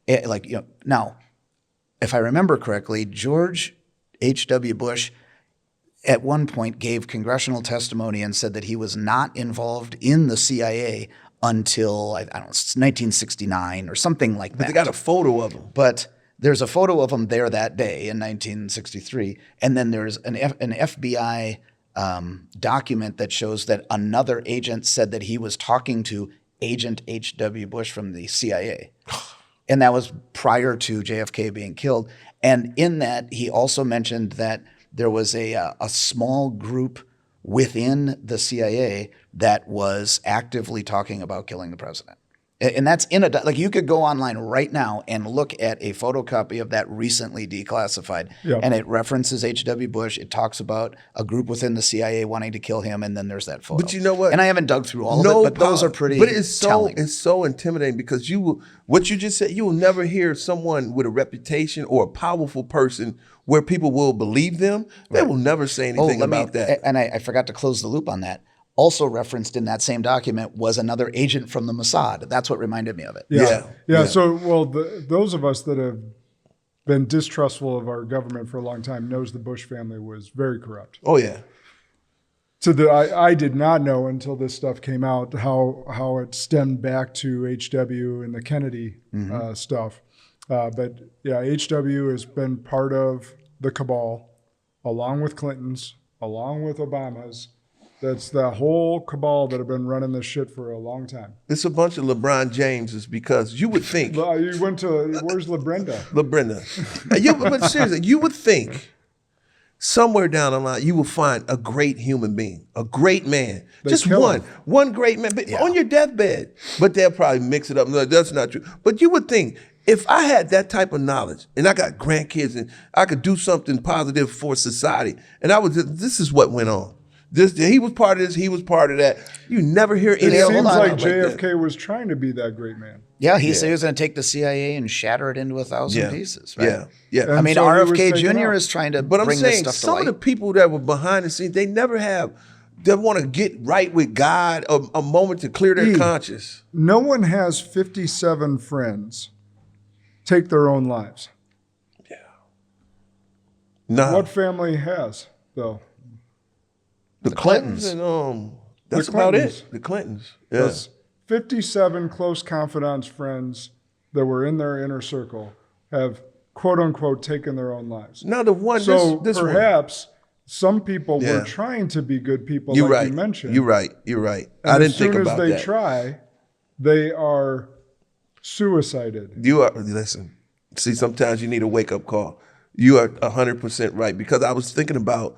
Now, if I remember correctly, George H.W. Bush at one point gave congressional testimony and said that he was not involved in the CIA until, I don't know, 1969 or something like that. But they got a photo of him. But there's a photo of him there that day in 1963, and then there's an FBI document that shows that another agent said that he was talking to Agent H.W. Bush from the CIA. And that was prior to JFK being killed. And in that, he also mentioned that there was a small group within the CIA that was actively talking about killing the president. And that's you could go online right now and look at a photocopy of that recently declassified. Yep. And it references H.W. Bush. It talks about a group within the CIA wanting to kill him, and then there's that photo. But you know what? And I haven't dug through all of it, but those are pretty telling. It's so intimidating because what you just said, you will never hear someone with a reputation or a powerful person where people will believe them. They will never say anything about that. And I forgot to close the loop on that. Also referenced in that same document was another agent from the Mossad. That's what reminded me of it. Yeah. So, those of us that have been distrustful of our government for a long time knows the Bush family was very corrupt. Oh yeah. I did not know until this stuff came out how it stemmed back to HW and the Kennedy stuff. But yeah, HW has been part of the cabal, along with Clinton's, along with Obama's. That's the whole cabal that have been running this shit for a long time. It's a bunch of LeBron Jameses because you would think. You went to, where's LaBrenda? But seriously, you would think somewhere down the line you will find a great human being, a great man. Just one great man on your deathbed. But they'll probably mix it up. No, that's not true. But you would think, if I had that type of knowledge and I got grandkids and I could do something positive for society, and this is what went on. He was part of this, he was part of that. You never hear any of it. It seems like JFK was trying to be that great man. Yeah, he said he was going to take the CIA and shatter it into 1,000 pieces. Right? Yeah. I mean, so RFK Jr. is trying to bring this stuff to light. But I'm saying, some of the people that were behind the scenes, they never want to get right with God, a moment to clear their conscience. No one has 57 friends take their own lives. Yeah. Nah. What family has, though? The Clintons. And that's about it. The Clintons. Yeah. Those 57 close confidants friends that were in their inner circle have, quote unquote, taken their own lives. Now the one, so this perhaps some people were trying to be good people, you mentioned. You're right. And I didn't think about that. As soon as they try, they are suicided. Listen, see, sometimes you need a wake-up call. You are 100% right, because I was thinking about,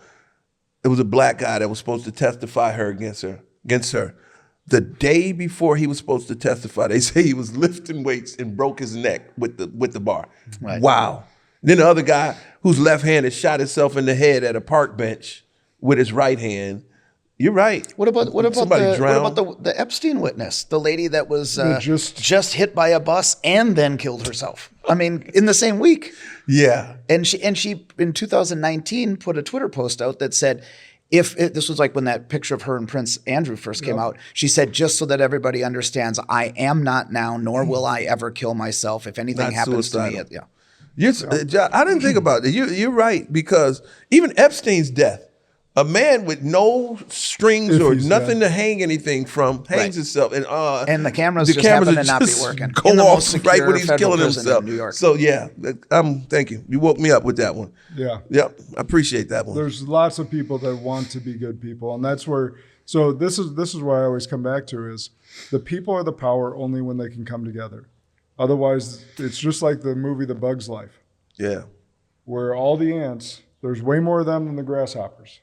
it was a black guy that was supposed to testify against her. The day before he was supposed to testify, they say he was lifting weights and broke his neck with the bar. Right. Wow. Then the other guy who's left-handed shot himself in the head at a park bench with his right hand. You're right. What about Somebody drowned. the Epstein witness, the lady that was just hit by a bus and then killed herself? I mean, in the same week. Yeah. And she in 2019 put a Twitter post out that said, this was like when that picture of her and Prince Andrew first came out. She said, just so that everybody understands, I am not now, nor will I ever kill myself. If anything Not happens suicidal. to me, I didn't think about it. You're right, because even Epstein's death, a man with no strings If or he's nothing to hang anything from hangs Right. himself, and the cameras just happen to not be working. Go In the off most right secure when he's federal killing prison in himself. New York. So yeah, thank you. You woke me up with that one. Yeah. Yep, I appreciate that one. There's lots of people that want to be good people, and that's where. So this is why I always come back to is the people are the power only when they can come together. Otherwise, it's just like the movie The Bug's Life, Yeah, where all the ants, there's way more of them than the grasshoppers.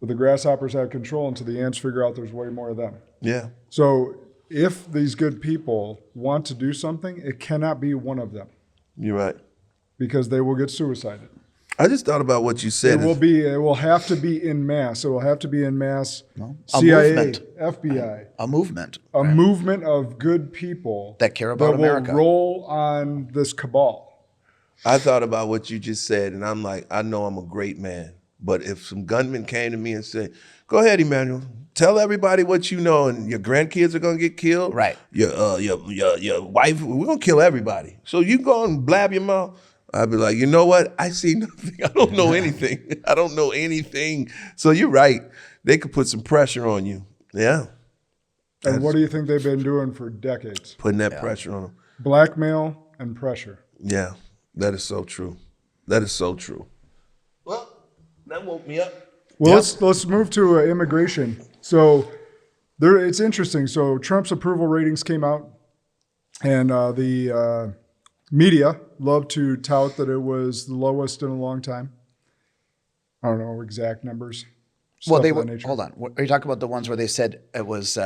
But the grasshoppers have control until the ants figure out there's way more of them. yeah. So if these good people want to do something, it cannot be one of them You're right. because they will get suicided. I just thought about what you said. It will have to be in mass. It will have to be in mass. A CIA, movement. FBI, a movement. a movement of good people That care about that America. will roll on this cabal. I thought about what you just said, and I'm like, I know I'm a great man, but if some gunman came to me and said, "Go ahead, Emmanuel, tell everybody what you know, and your grandkids are gonna get killed, Right. Your wife, we're gonna kill everybody. So you go and blab your mouth." I'd be like, you know what? I see nothing. I don't know anything. I don't know anything. So you're right. They could put some pressure on you. Yeah. And what do you think they've been doing for decades? Putting that pressure on them. Blackmail and pressure. Yeah. That is so true. That is so true. Well, that woke me up. Well, let's move to immigration. So it's interesting. So Trump's approval ratings came out, and the media loved to tout that it was the lowest in a long time. I don't know exact numbers. Well, stuff of that nature. hold on. Are you talking about the ones where they said it was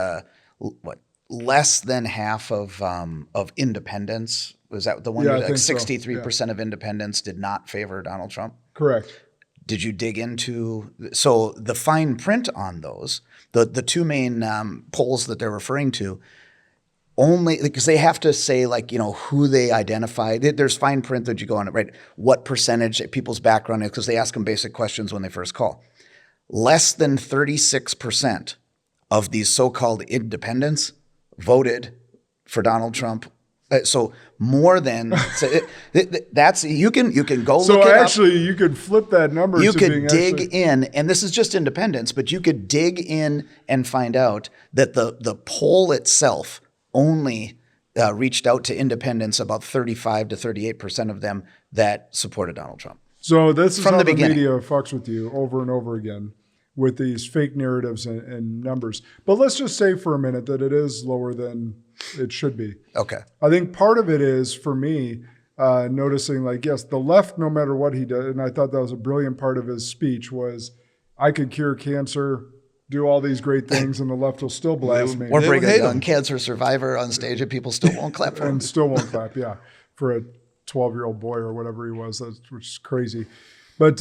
less than half of independents? Was that the one? Yeah, I like think so. 63% of independents did not favor Donald Trump? Correct. Did you dig into so the fine print on those? The two main polls that they're referring to. Only because they have to say who they identified. There's fine print that you go on it, right? What percentage people's background is, because they ask them basic questions when they first call. Less than 36% of these so-called independents voted for Donald Trump. So more than that's you can go So look it up. actually, you could flip that number. You to could being dig actually, in, and this is just independents, but you could dig in and find out that the poll itself only reached out to independents, about 35 to 38% of them that supported Donald Trump. So this is From how the the beginning. media fucks with you over and over again with these fake narratives and numbers. But let's just say for a minute that it is lower than it should be. Okay. I think part of it is, for me, noticing yes, the left, no matter what he did, and I thought that was a brilliant part of his speech, was I could cure cancer, do all these great things, and the left will still blast me. Or They bring would a hate young him. cancer survivor on stage and people still won't clap for him. And still won't clap, yeah, for a 12-year-old boy or whatever he was, which is crazy. But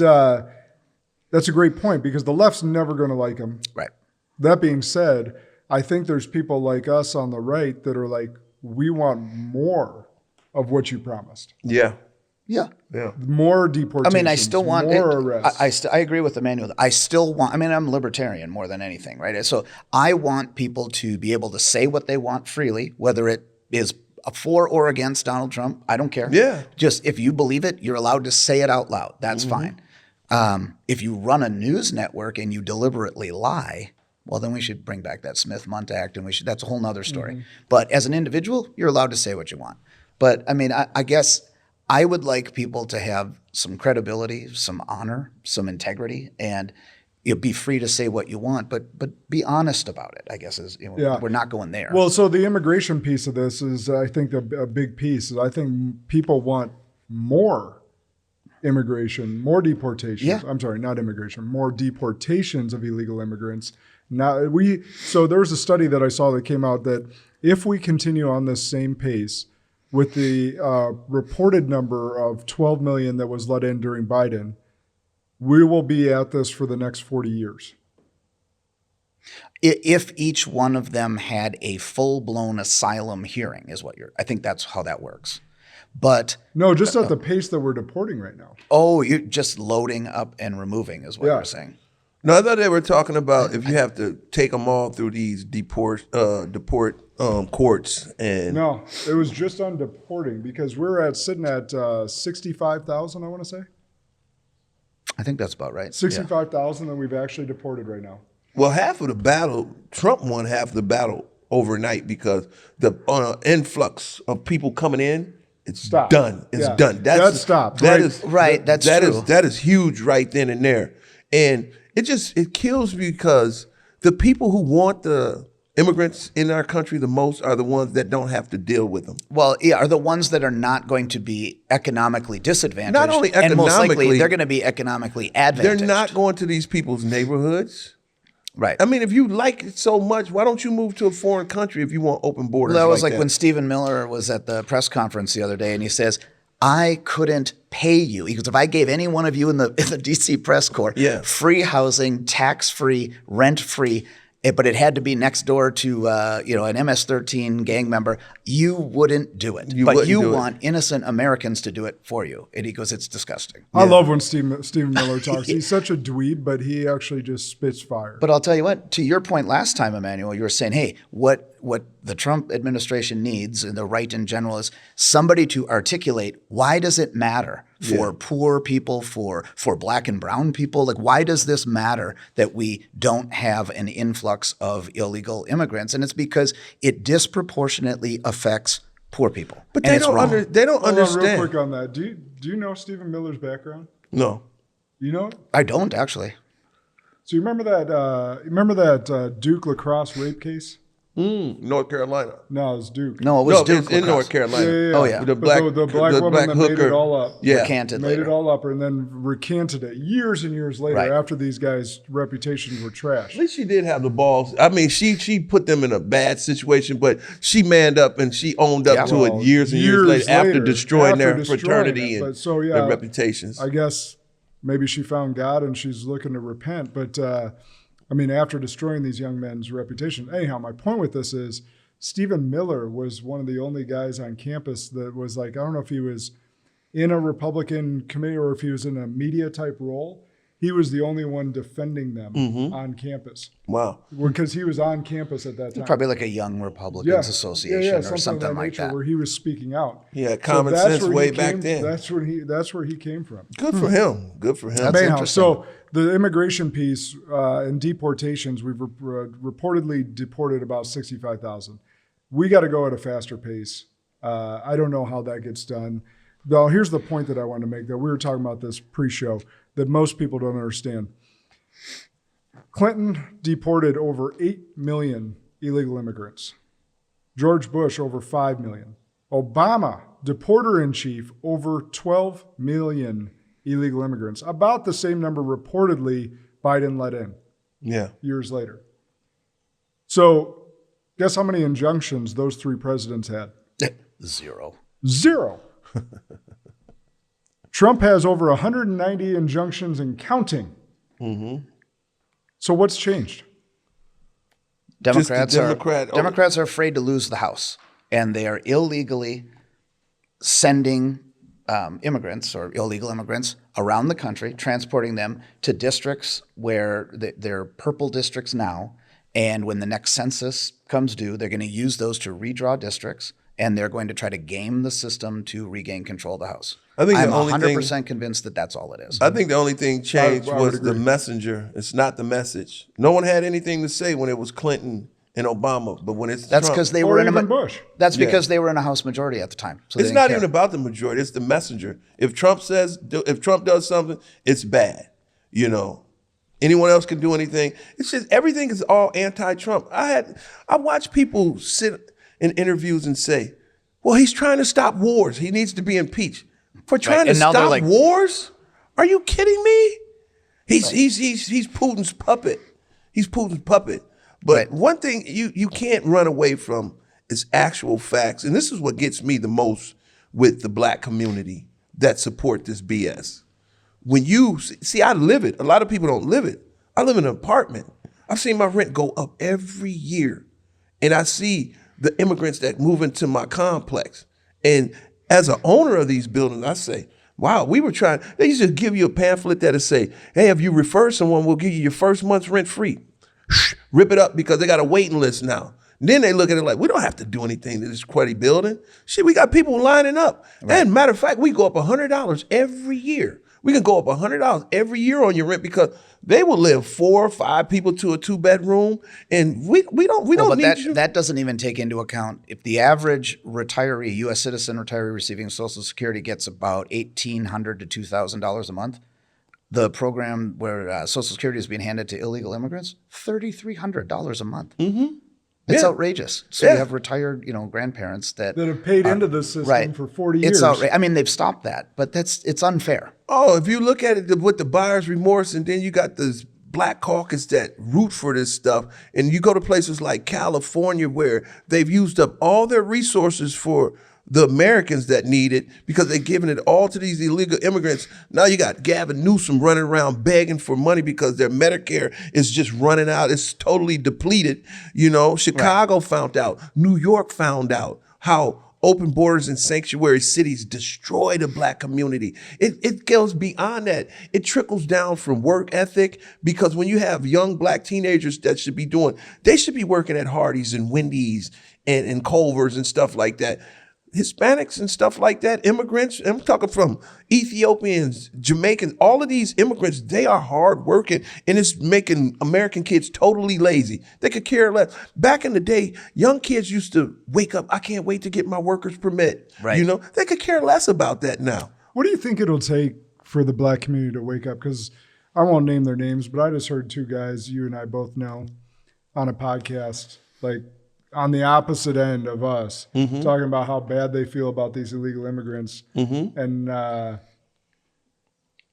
that's a great point, because the left's never going to like him. Right. That being said, I think there's people like us on the right that are like, we want more of what you promised. Yeah. Yeah. Yeah. More deportations. I mean, I still want more arrests. I agree with Emmanuel. I still want. I mean, I'm libertarian more than anything, right? So I want people to be able to say what they want freely, whether it is for or against Donald Trump. I don't care. Yeah. Just if you believe it, you're allowed to say it out loud. That's fine. If you run a news network and you deliberately lie, well, then we should bring back that Smith-Mundt Act, and that's a whole nother story. But as an individual, you're allowed to say what you want. But I mean, I guess I would like people to have some credibility, some honor, some integrity, and you'll be free to say what you want, but be honest about it, I guess, we're not going there. Well, so the immigration piece of this is, I think, a big piece. I think people want more immigration, more deportations. Yeah. I'm sorry, not immigration, more deportations of illegal immigrants. So there was a study that I saw that came out that if we continue on this same pace with the reported number of 12 million that was let in during Biden, we will be at this for the next 40 years. If each one of them had a full-blown asylum hearing I think that's how that works. But no, just at the pace that we're deporting right now. oh, you're just loading up and removing is what you're saying. No, I thought they were talking about if you have to take them all through these deport courts and No, it was just on deporting because we're sitting at 65,000, I want to say. I think that's about right. 65,000 that we've actually deported right now. well, half of the battle, Trump won half the battle overnight because the influx of people coming in, it's Stop. done. It's Yeah. done. That stopped. That Right. is Right, that's true. That is huge right then and there, and it kills me because the people who want the immigrants in our country the most are the ones that don't have to deal with them. Well, yeah, are the ones that are not going to be economically disadvantaged. Not only and most likely economically, they're going to be economically advantaged. They're not going to these people's neighborhoods. Right. I mean, if you like it so much, why don't you move to a foreign country if you want open borders? That was like that? when Stephen Miller was at the press conference the other day, and he says, I couldn't pay you. He goes, if I gave any one of you in the DC press corps free housing, tax-free, rent-free, but it had to be next door to an MS-13 gang member, you wouldn't do it. But you want innocent Americans to do it for you. And he goes, it's disgusting. I love when Stephen Miller talks. He's such a dweeb, but he actually just spits fire. But I'll tell you what, to your point last time, Emmanuel, you were saying, hey, what the Trump administration needs, and the right in general, is somebody to articulate, why does it matter for poor people, for black and brown people? Like, why does this matter that we don't have an influx of illegal immigrants? And it's because it disproportionately affects poor people. But and they don't Hold on, understand. real quick on that. Do you know Stephen Miller's background? No. You know it? I don't, actually. So you remember that Duke Lacrosse rape case? North Carolina. No, it was Duke. No, it was Duke it's in Lacrosse. North Carolina. Yeah. Oh, yeah. The But black, the black woman that hooker. made it all up. Yeah. Recanted Made later. it all up and then recanted it years and years later Right. after these guys' reputations were trashed. At least she did have the balls. I mean, she put them in a bad situation, but she manned up and she owned up to it years and years later after destroying their fraternity it. and But so, yeah, their reputations. I guess maybe she found God and she's looking to repent. But I mean, after destroying these young men's reputation. Anyhow, my point with this is Stephen Miller was one of the only guys on campus that was like, I don't know if he was in a Republican committee or if he was in a media type role. He was the only one defending them on campus. Wow. Because he was on campus at that time. Probably like a Young Republicans Association or something of that like nature that. where he was speaking out. Yeah, common sense where way he back came- then. That's where he came from. Good for him. Good for him. That's Anyhow, interesting. so the immigration piece and deportations, we've reportedly deported about 65,000. We got to go at a faster pace. I don't know how that gets done. Though here's the point that I want to make, that we were talking about this pre-show, that most people don't understand. Clinton deported over 8 million illegal immigrants. George Bush over 5 million. Obama, deporter-in-chief, over 12 million illegal immigrants. About the same number reportedly Biden let in years later. So guess how many injunctions those three presidents had? Zero. Trump has over 190 injunctions and counting. So what's changed? Democrats Democrat- are afraid to lose the House, and they are illegally sending immigrants or illegal immigrants around the country, transporting them to districts where they're purple districts now. And when the next census comes due, they're going to use those to redraw districts, and they're going to try to game the system to regain control of the House. I'm 100% convinced that that's all it is. I think the only thing changed I would was the agree. messenger. It's not the message. No one had anything to say when it was Clinton and Obama, but when it's That's Trump, because they Or were in even a Bush. That's because they were in a House majority at the time. So they it's didn't not care. even about the majority. It's the messenger. If Trump does something, it's bad. You know, anyone else can do anything. It's just everything is all anti-Trump. I watch people sit in interviews and say, "Well, he's trying to stop wars. He needs to be impeached." for trying to And now they're stop like- wars? Are you kidding me? He's Putin's puppet. He's Putin's puppet. But Right. one thing you can't run away from is actual facts. And this is what gets me the most with the black community that support this BS. When you see, I live it. A lot of people don't live it. I live in an apartment. I've seen my rent go up every year. And I see the immigrants that move into my complex. And as an owner of these buildings, I say, wow, we were trying. They used to give you a pamphlet that'll say, hey, if you refer someone, we'll give you your first month's rent free. Rip it up because they got a waiting list now. And then they look at it like, we don't have to do anything to this cruddy building. Shit, we got people lining up. Right. And matter of fact, we go up $100 every year. We can go up $100 every year on your rent because they will live 4 or 5 people to a 2-bedroom, and we don't But need you. that doesn't even take into account if the average retiree, U.S. citizen retiree receiving Social Security gets about $1,800 to $2,000 a month. The program where Social Security is being handed to illegal immigrants, $3,300 a month. Mm-hmm. It's outrageous. So you have retired, grandparents that have paid into the system for 40 years. It's outrageous. I mean, they've stopped that, but it's unfair. Oh, if you look at it with the buyer's remorse, and then you got this black caucus that root for this stuff, and you go to places like California where they've used up all their resources for the Americans that need it because they're giving it all to these illegal immigrants. Now you got Gavin Newsom running around begging for money because their Medicare is just running out. It's totally depleted. Chicago found out. New York found out how open borders and sanctuary cities destroy the black community. It goes beyond that. It trickles down from work ethic because when you have young black teenagers that should be working at Hardee's and Wendy's and Culver's and stuff like that. Hispanics and stuff like that, immigrants, I'm talking from Ethiopians, Jamaicans, all of these immigrants, they are hardworking, and it's making American kids totally lazy. They could care less. Back in the day, young kids used to wake up, I can't wait to get my worker's permit. Right. They could care less about that now. What do you think it'll take for the black community to wake up? Because I won't name their names, but I just heard 2 guys you and I both know on a podcast, like on the opposite end of us, talking about how bad they feel about these illegal immigrants. And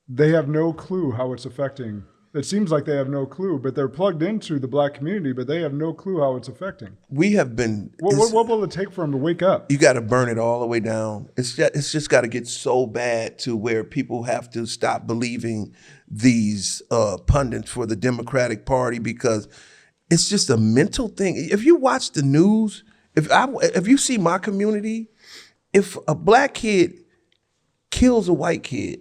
they have no clue how it's affecting. It seems like they have no clue, but they're plugged into the black community, but they have no clue how it's affecting. We have been... What will it take for them to wake up? You got to burn it all the way down. It's just got to get so bad to where people have to stop believing these pundits for the Democratic Party because it's just a mental thing. If you watch the news, if you see my community, if a black kid kills a white kid,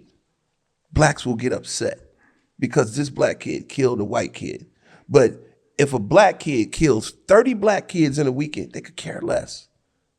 blacks will get upset because this black kid killed a white kid. But if a black kid kills 30 black kids in a weekend, they could care less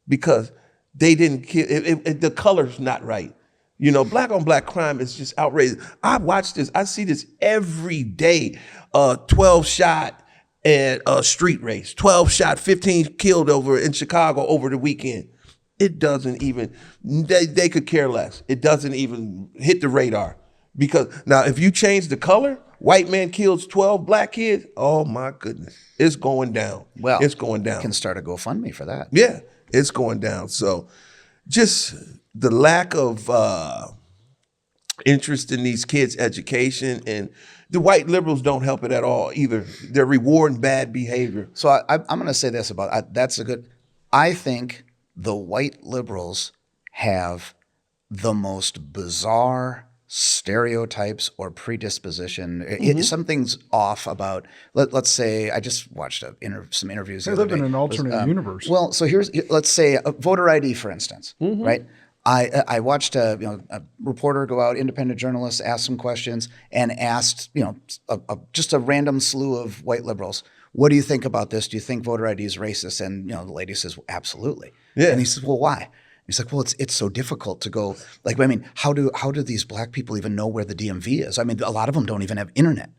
because they didn't kill, the color's not right. Black on black crime is just outrageous. I watch this, I see this every day, 12 shot at a street race, 12 shot, 15 killed over in Chicago over the weekend. It doesn't even, they could care less. It doesn't even hit the radar. Because now if you change the color, white man kills 12 black kids, oh my goodness, it's going down. Well, it's going down. You can start a GoFundMe for that. Yeah, it's going down. So just the lack of interest in these kids' education, and the white liberals don't help it at all either. They're rewarding bad behavior. So I'm going to say this about that's a good. I think the white liberals have the most bizarre stereotypes or predisposition. Something's off about. Let's say I just watched some interviews. They live in an alternate universe. Well, so let's say a voter ID, for instance, right? I watched a reporter go out, independent journalist, ask some questions, and asked just a random slew of white liberals, what do you think about this? Do you think voter ID is racist? And the lady says, well, absolutely. Yeah. And he says, well, why? He's like, well, it's so difficult to go. Like, I mean, how do these black people even know where the DMV is? I mean, a lot of them don't even have internet.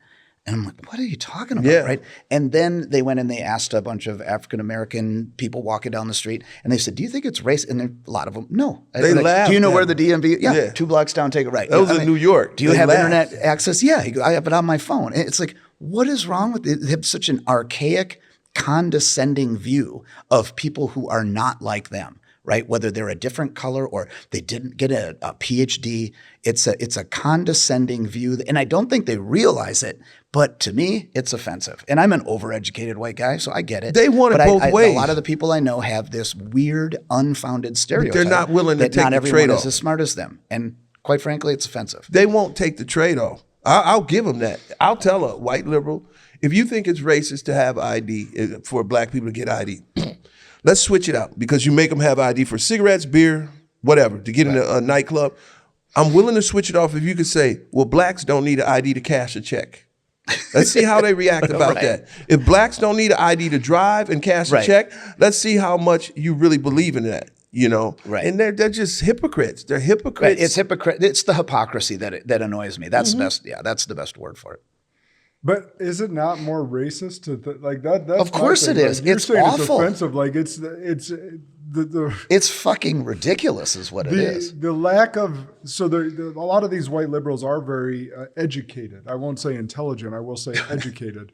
And I'm like, what are you talking about, right? And then they went and they asked a bunch of African-American people walking down the street, and they said, do you think it's racist? And a lot of them, no. They laughed. Do you know where the DMV is? Yeah, 2 blocks down, take it right. That was in New York. Do you have internet access? Yeah, I have it on my phone. And it's like, what is wrong with it? They have such an archaic, condescending view of people who are not like them. right? Whether they're a different color or they didn't get a PhD, it's a condescending view, and I don't think they realize it. But to me, it's offensive. And I'm an overeducated white guy, so I get it. They want it but both ways. A lot of the people I know have this weird, unfounded stereotype. They're not willing to that take not the everyone trade-off. is as smart as them. And quite frankly, it's offensive. They won't take the trade-off. I'll give them that. I'll tell a white liberal, if you think it's racist to have ID, for black people to get ID, let's switch it out, because you make them have ID for cigarettes, beer, whatever, to get in a nightclub. I'm willing to switch it off if you could say, well, blacks don't need an ID to cash a check. Let's see how they react about that. If blacks don't need an ID to drive and cash a check, let's see how much you really believe in that. You know, and they're just hypocrites. They're hypocrites. Right. It's hypocrite. It's the hypocrisy that annoys me. That's the best. Yeah, that's the best word for it. But is it not more racist to like that? That's of course it is. Like, it's awful. It's offensive. Like it's fucking ridiculous, is what it is. The lack of a lot of these white liberals are very educated. I won't say intelligent. I will say educated.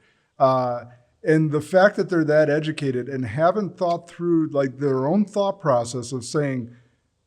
And the fact that they're that educated and haven't thought through like their own thought process of saying,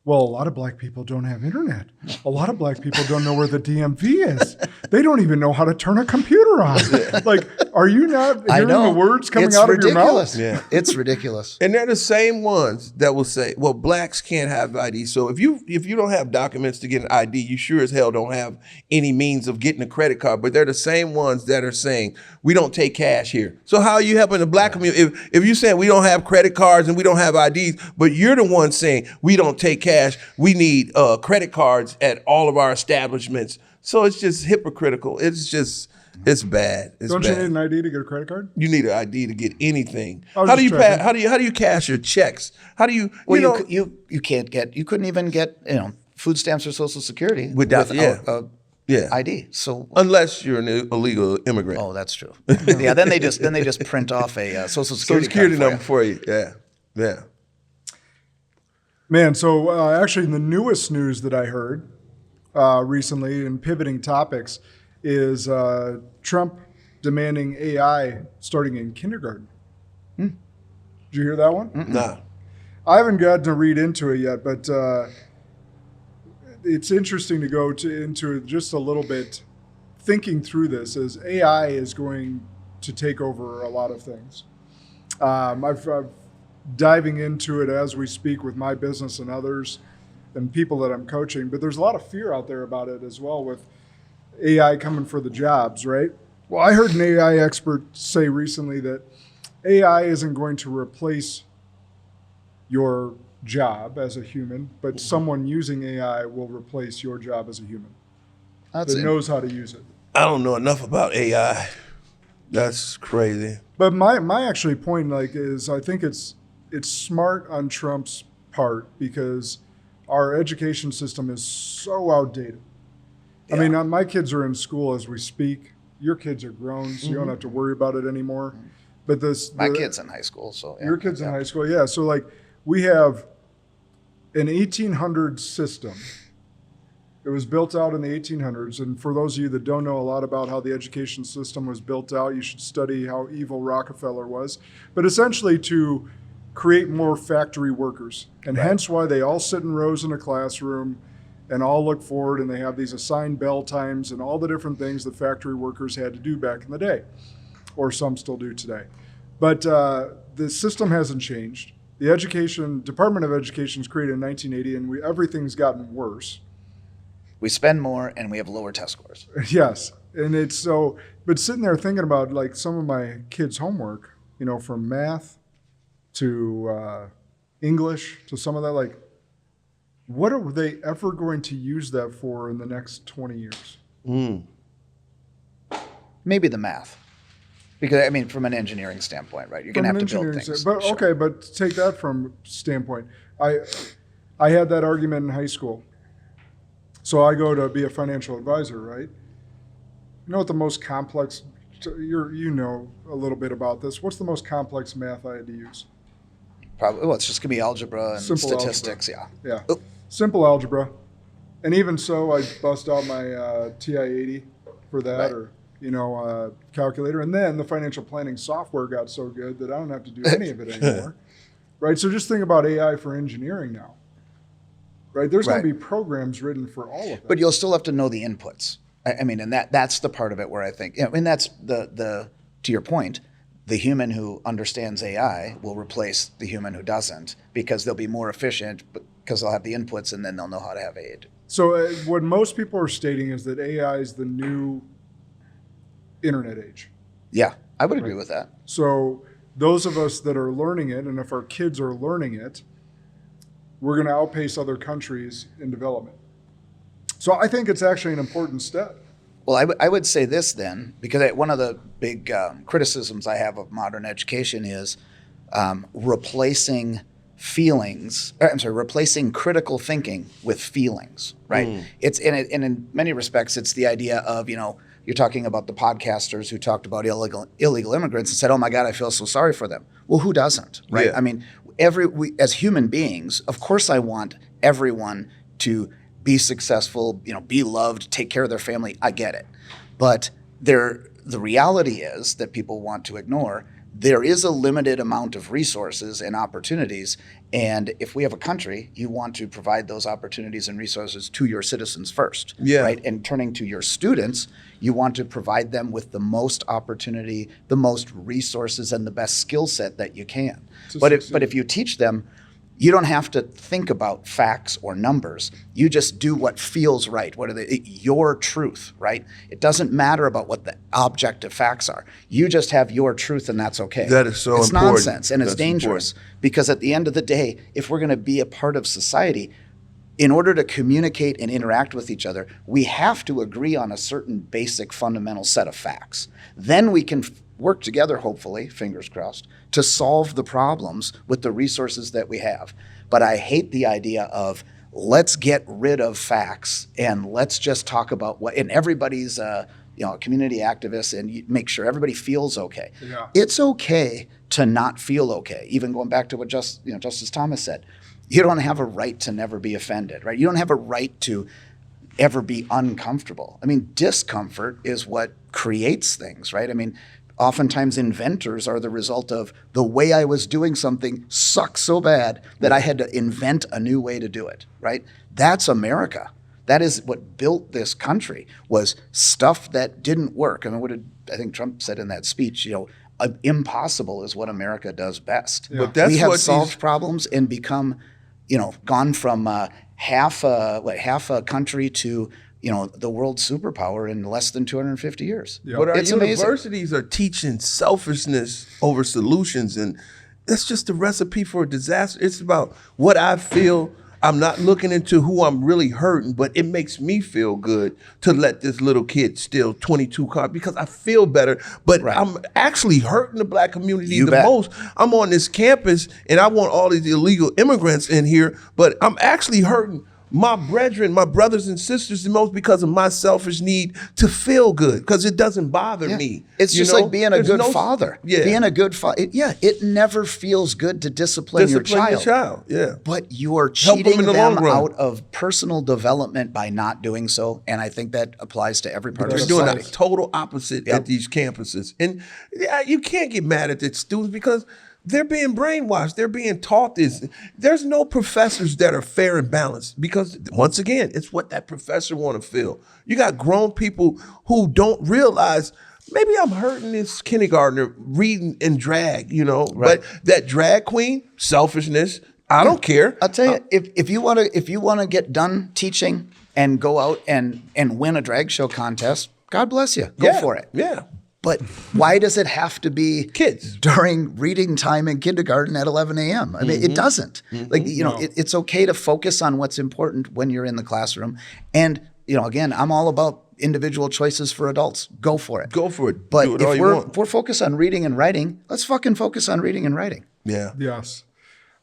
well, a lot of black people don't have internet. A lot of black people don't know where the DMV is. They don't even know how to turn a computer on. Like, are you not hearing the words coming out of your mouth? Yeah. It's ridiculous. And they're the same ones that will say, well, blacks can't have ID. So if you don't have documents to get an ID, you sure as hell don't have any means of getting a credit card. But they're the same ones that are saying, we don't take cash here. So how are you helping the black community? If you're saying we don't have credit cards and we don't have IDs, but you're the one saying we don't take cash, we need credit cards at all of our establishments. So it's just hypocritical. It's bad. Don't you need an ID to get a credit card? You need an ID to get anything. How do you cash your checks? How do you? Well, you can't get. You couldn't even get food stamps or Social Security without ID. So unless you're an illegal immigrant. Oh, that's true. Yeah. Then they just print off a Social Security number for you. Yeah. Man, so actually the newest news that I heard recently in pivoting topics is Trump demanding AI starting in kindergarten. Did you hear that one? Nah. I haven't gotten to read into it yet, but it's interesting to go into it just a little bit, thinking through this, as AI is going to take over a lot of things. I've diving into it as we speak with my business and others and people that I'm coaching, but there's a lot of fear out there about it as well, with AI coming for the jobs, right? Well, I heard an AI expert say recently that AI isn't going to replace your job as a human, but someone using AI will replace your job as a human that knows how to use it. I don't know enough about AI. That's crazy. But my actually point is I think it's smart on Trump's part, because our education system is so outdated. Yeah. I mean, my kids are in school as we speak. Your kids are grown, so you don't have to worry about it anymore. But my kid's in high school, so your kid's in high school, yeah. So like we have an 1800s system. It was built out in the 1800s, and for those of you that don't know a lot about how the education system was built out, you should study how evil Rockefeller was. But essentially to create more factory workers, and hence why they all sit in rows in a classroom and all look forward, and they have these assigned bell times and all the different things that factory workers had to do back in the day, or some still do today. But the system hasn't changed. The Department of Education was created in 1980, and everything's gotten worse. We spend more and we have lower test scores. Yes. And it's so, but sitting there thinking about like some of my kids' homework, from math to English to some of that, like, what are they ever going to use that for in the next 20 years? Maybe the math. Because, I mean, from an engineering standpoint, right? You're going to have to build things. But okay, but take that from standpoint. I had that argument in high school. So I go to be a financial advisor, right? You know what the most complex, you know a little bit about this. What's the most complex math I had to use? Probably, it's just going to be algebra and simple statistics, algebra. Yeah. Oh. Simple algebra. And even so, I bust out my TI-80 for that, or calculator. And then the financial planning software got so good that I don't have to do any of it anymore. right? So just think about AI for engineering now, right? There's going Right. to be programs written for all of it. But you'll still have to know the inputs. I mean, and that's the part of it where I think, and that's the to your point, the human who understands AI will replace the human who doesn't, because they'll be more efficient because they'll have the inputs and then they'll know how to have aid. So what most people are stating is that AI is the new internet age. Yeah, I would agree with that. So those of us that are learning it, and if our kids are learning it, we're going to outpace other countries in development. So I think it's actually an important step. Well, I would say this then, because one of the big criticisms I have of modern education is replacing replacing critical thinking with feelings, right? It's and in many respects, it's the idea of, you're talking about the podcasters who talked about illegal immigrants and said, "Oh my God, I feel so sorry for them." Well, who doesn't, right? Yeah. I mean, we as human beings, of course, I want everyone to be successful, be loved, take care of their family. I get it, but the reality is that people want to ignore. There is a limited amount of resources and opportunities, and if we have a country, you want to provide those opportunities and resources to your citizens first, right? And turning to your students, you want to provide them with the most opportunity, the most resources, and the best skill set that you can. But if you teach them, you don't have to think about facts or numbers. You just do what feels right. What are your truth, right? It doesn't matter about what the objective facts are. You just have your truth, and that's okay. That is so it's important. It's nonsense, and it's dangerous, because at the end of the day, if we're going to be a part of society, in order to communicate and interact with each other, we have to agree on a certain basic fundamental set of facts. Then we can work together, hopefully, fingers crossed, to solve the problems with the resources that we have. But I hate the idea of, let's get rid of facts and let's just talk about what, and everybody's a community activist, and you make sure everybody feels okay. Yeah. It's okay to not feel okay. Even going back to what Justice Thomas said, you don't have a right to never be offended, right? You don't have a right to ever be uncomfortable. I mean, discomfort is what creates things, right? I mean, oftentimes inventors are the result of the way I was doing something sucks so bad that I had to invent a new way to do it, right? That's America. That is what built this country, was stuff that didn't work. I mean, I think Trump said in that speech, impossible is what America does best. Yeah. But We have solved problems and become, gone from half a country to the world superpower in less than 250 years. Yeah. But our It's amazing. universities are teaching selfishness over solutions, and that's just a recipe for a disaster. It's about what I feel. I'm not looking into who I'm really hurting, but it makes me feel good to let this little kid steal 22 cars because I feel better. But Right. I'm actually hurting the black community the bet. most. I'm on this campus, and I want all these illegal immigrants in here, but I'm actually hurting my brethren, my brothers and sisters the most because of my selfish need to feel good, because it doesn't bother me. It's you just know? like being a There's good no- father. Yeah. Being a good father. It never feels good to discipline your child. Yeah. But you are Help them cheating in the them long run. out of personal development by not doing so. And I think that applies to every part They're of doing society. the total opposite Yep. at these campuses. And you can't get mad at the students because they're being brainwashed. They're being taught this. There's no professors that are fair and balanced because, once again, it's what that professor want to feel. You got grown people who don't realize, maybe I'm hurting this kindergartner reading in drag, Right. But that drag queen, selfishness, I don't care. I'll tell you, if you want to get done teaching and go out and win a drag show contest, God bless you. Go for it. Yeah. But why does it have to be Kids. during reading time in kindergarten at 11 a.m.? I mean, it doesn't. It's okay to focus on what's important when you're in the classroom. And, again, I'm all about individual choices for adults. Go for it. Go for it. But Do it all if you want. we're focused on reading and writing, let's fucking focus on reading and writing. Yeah. Yes.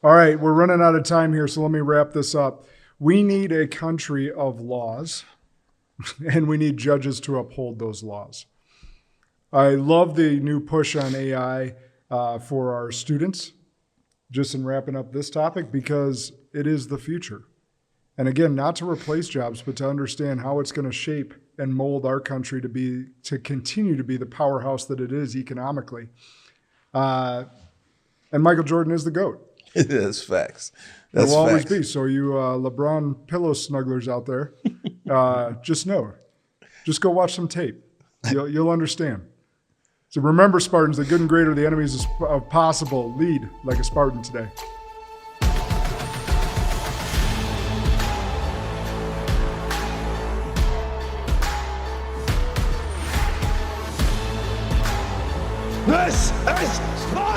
All right, we're running out of time here, so let me wrap this up. We need a country of laws, and we need judges to uphold those laws. I love the new push on AI for our students, just in wrapping up this topic, because it is the future. And again, not to replace jobs, but to understand how it's going to shape and mold our country to continue to be the powerhouse that it is economically. And Michael Jordan is the GOAT. That's facts. There That's will always facts. be. So you LeBron pillow snugglers out there, just know, just go watch some tape. You'll understand. So remember, Spartans, the good and great are the enemies of possible. Lead like a Spartan today. This is Sparta!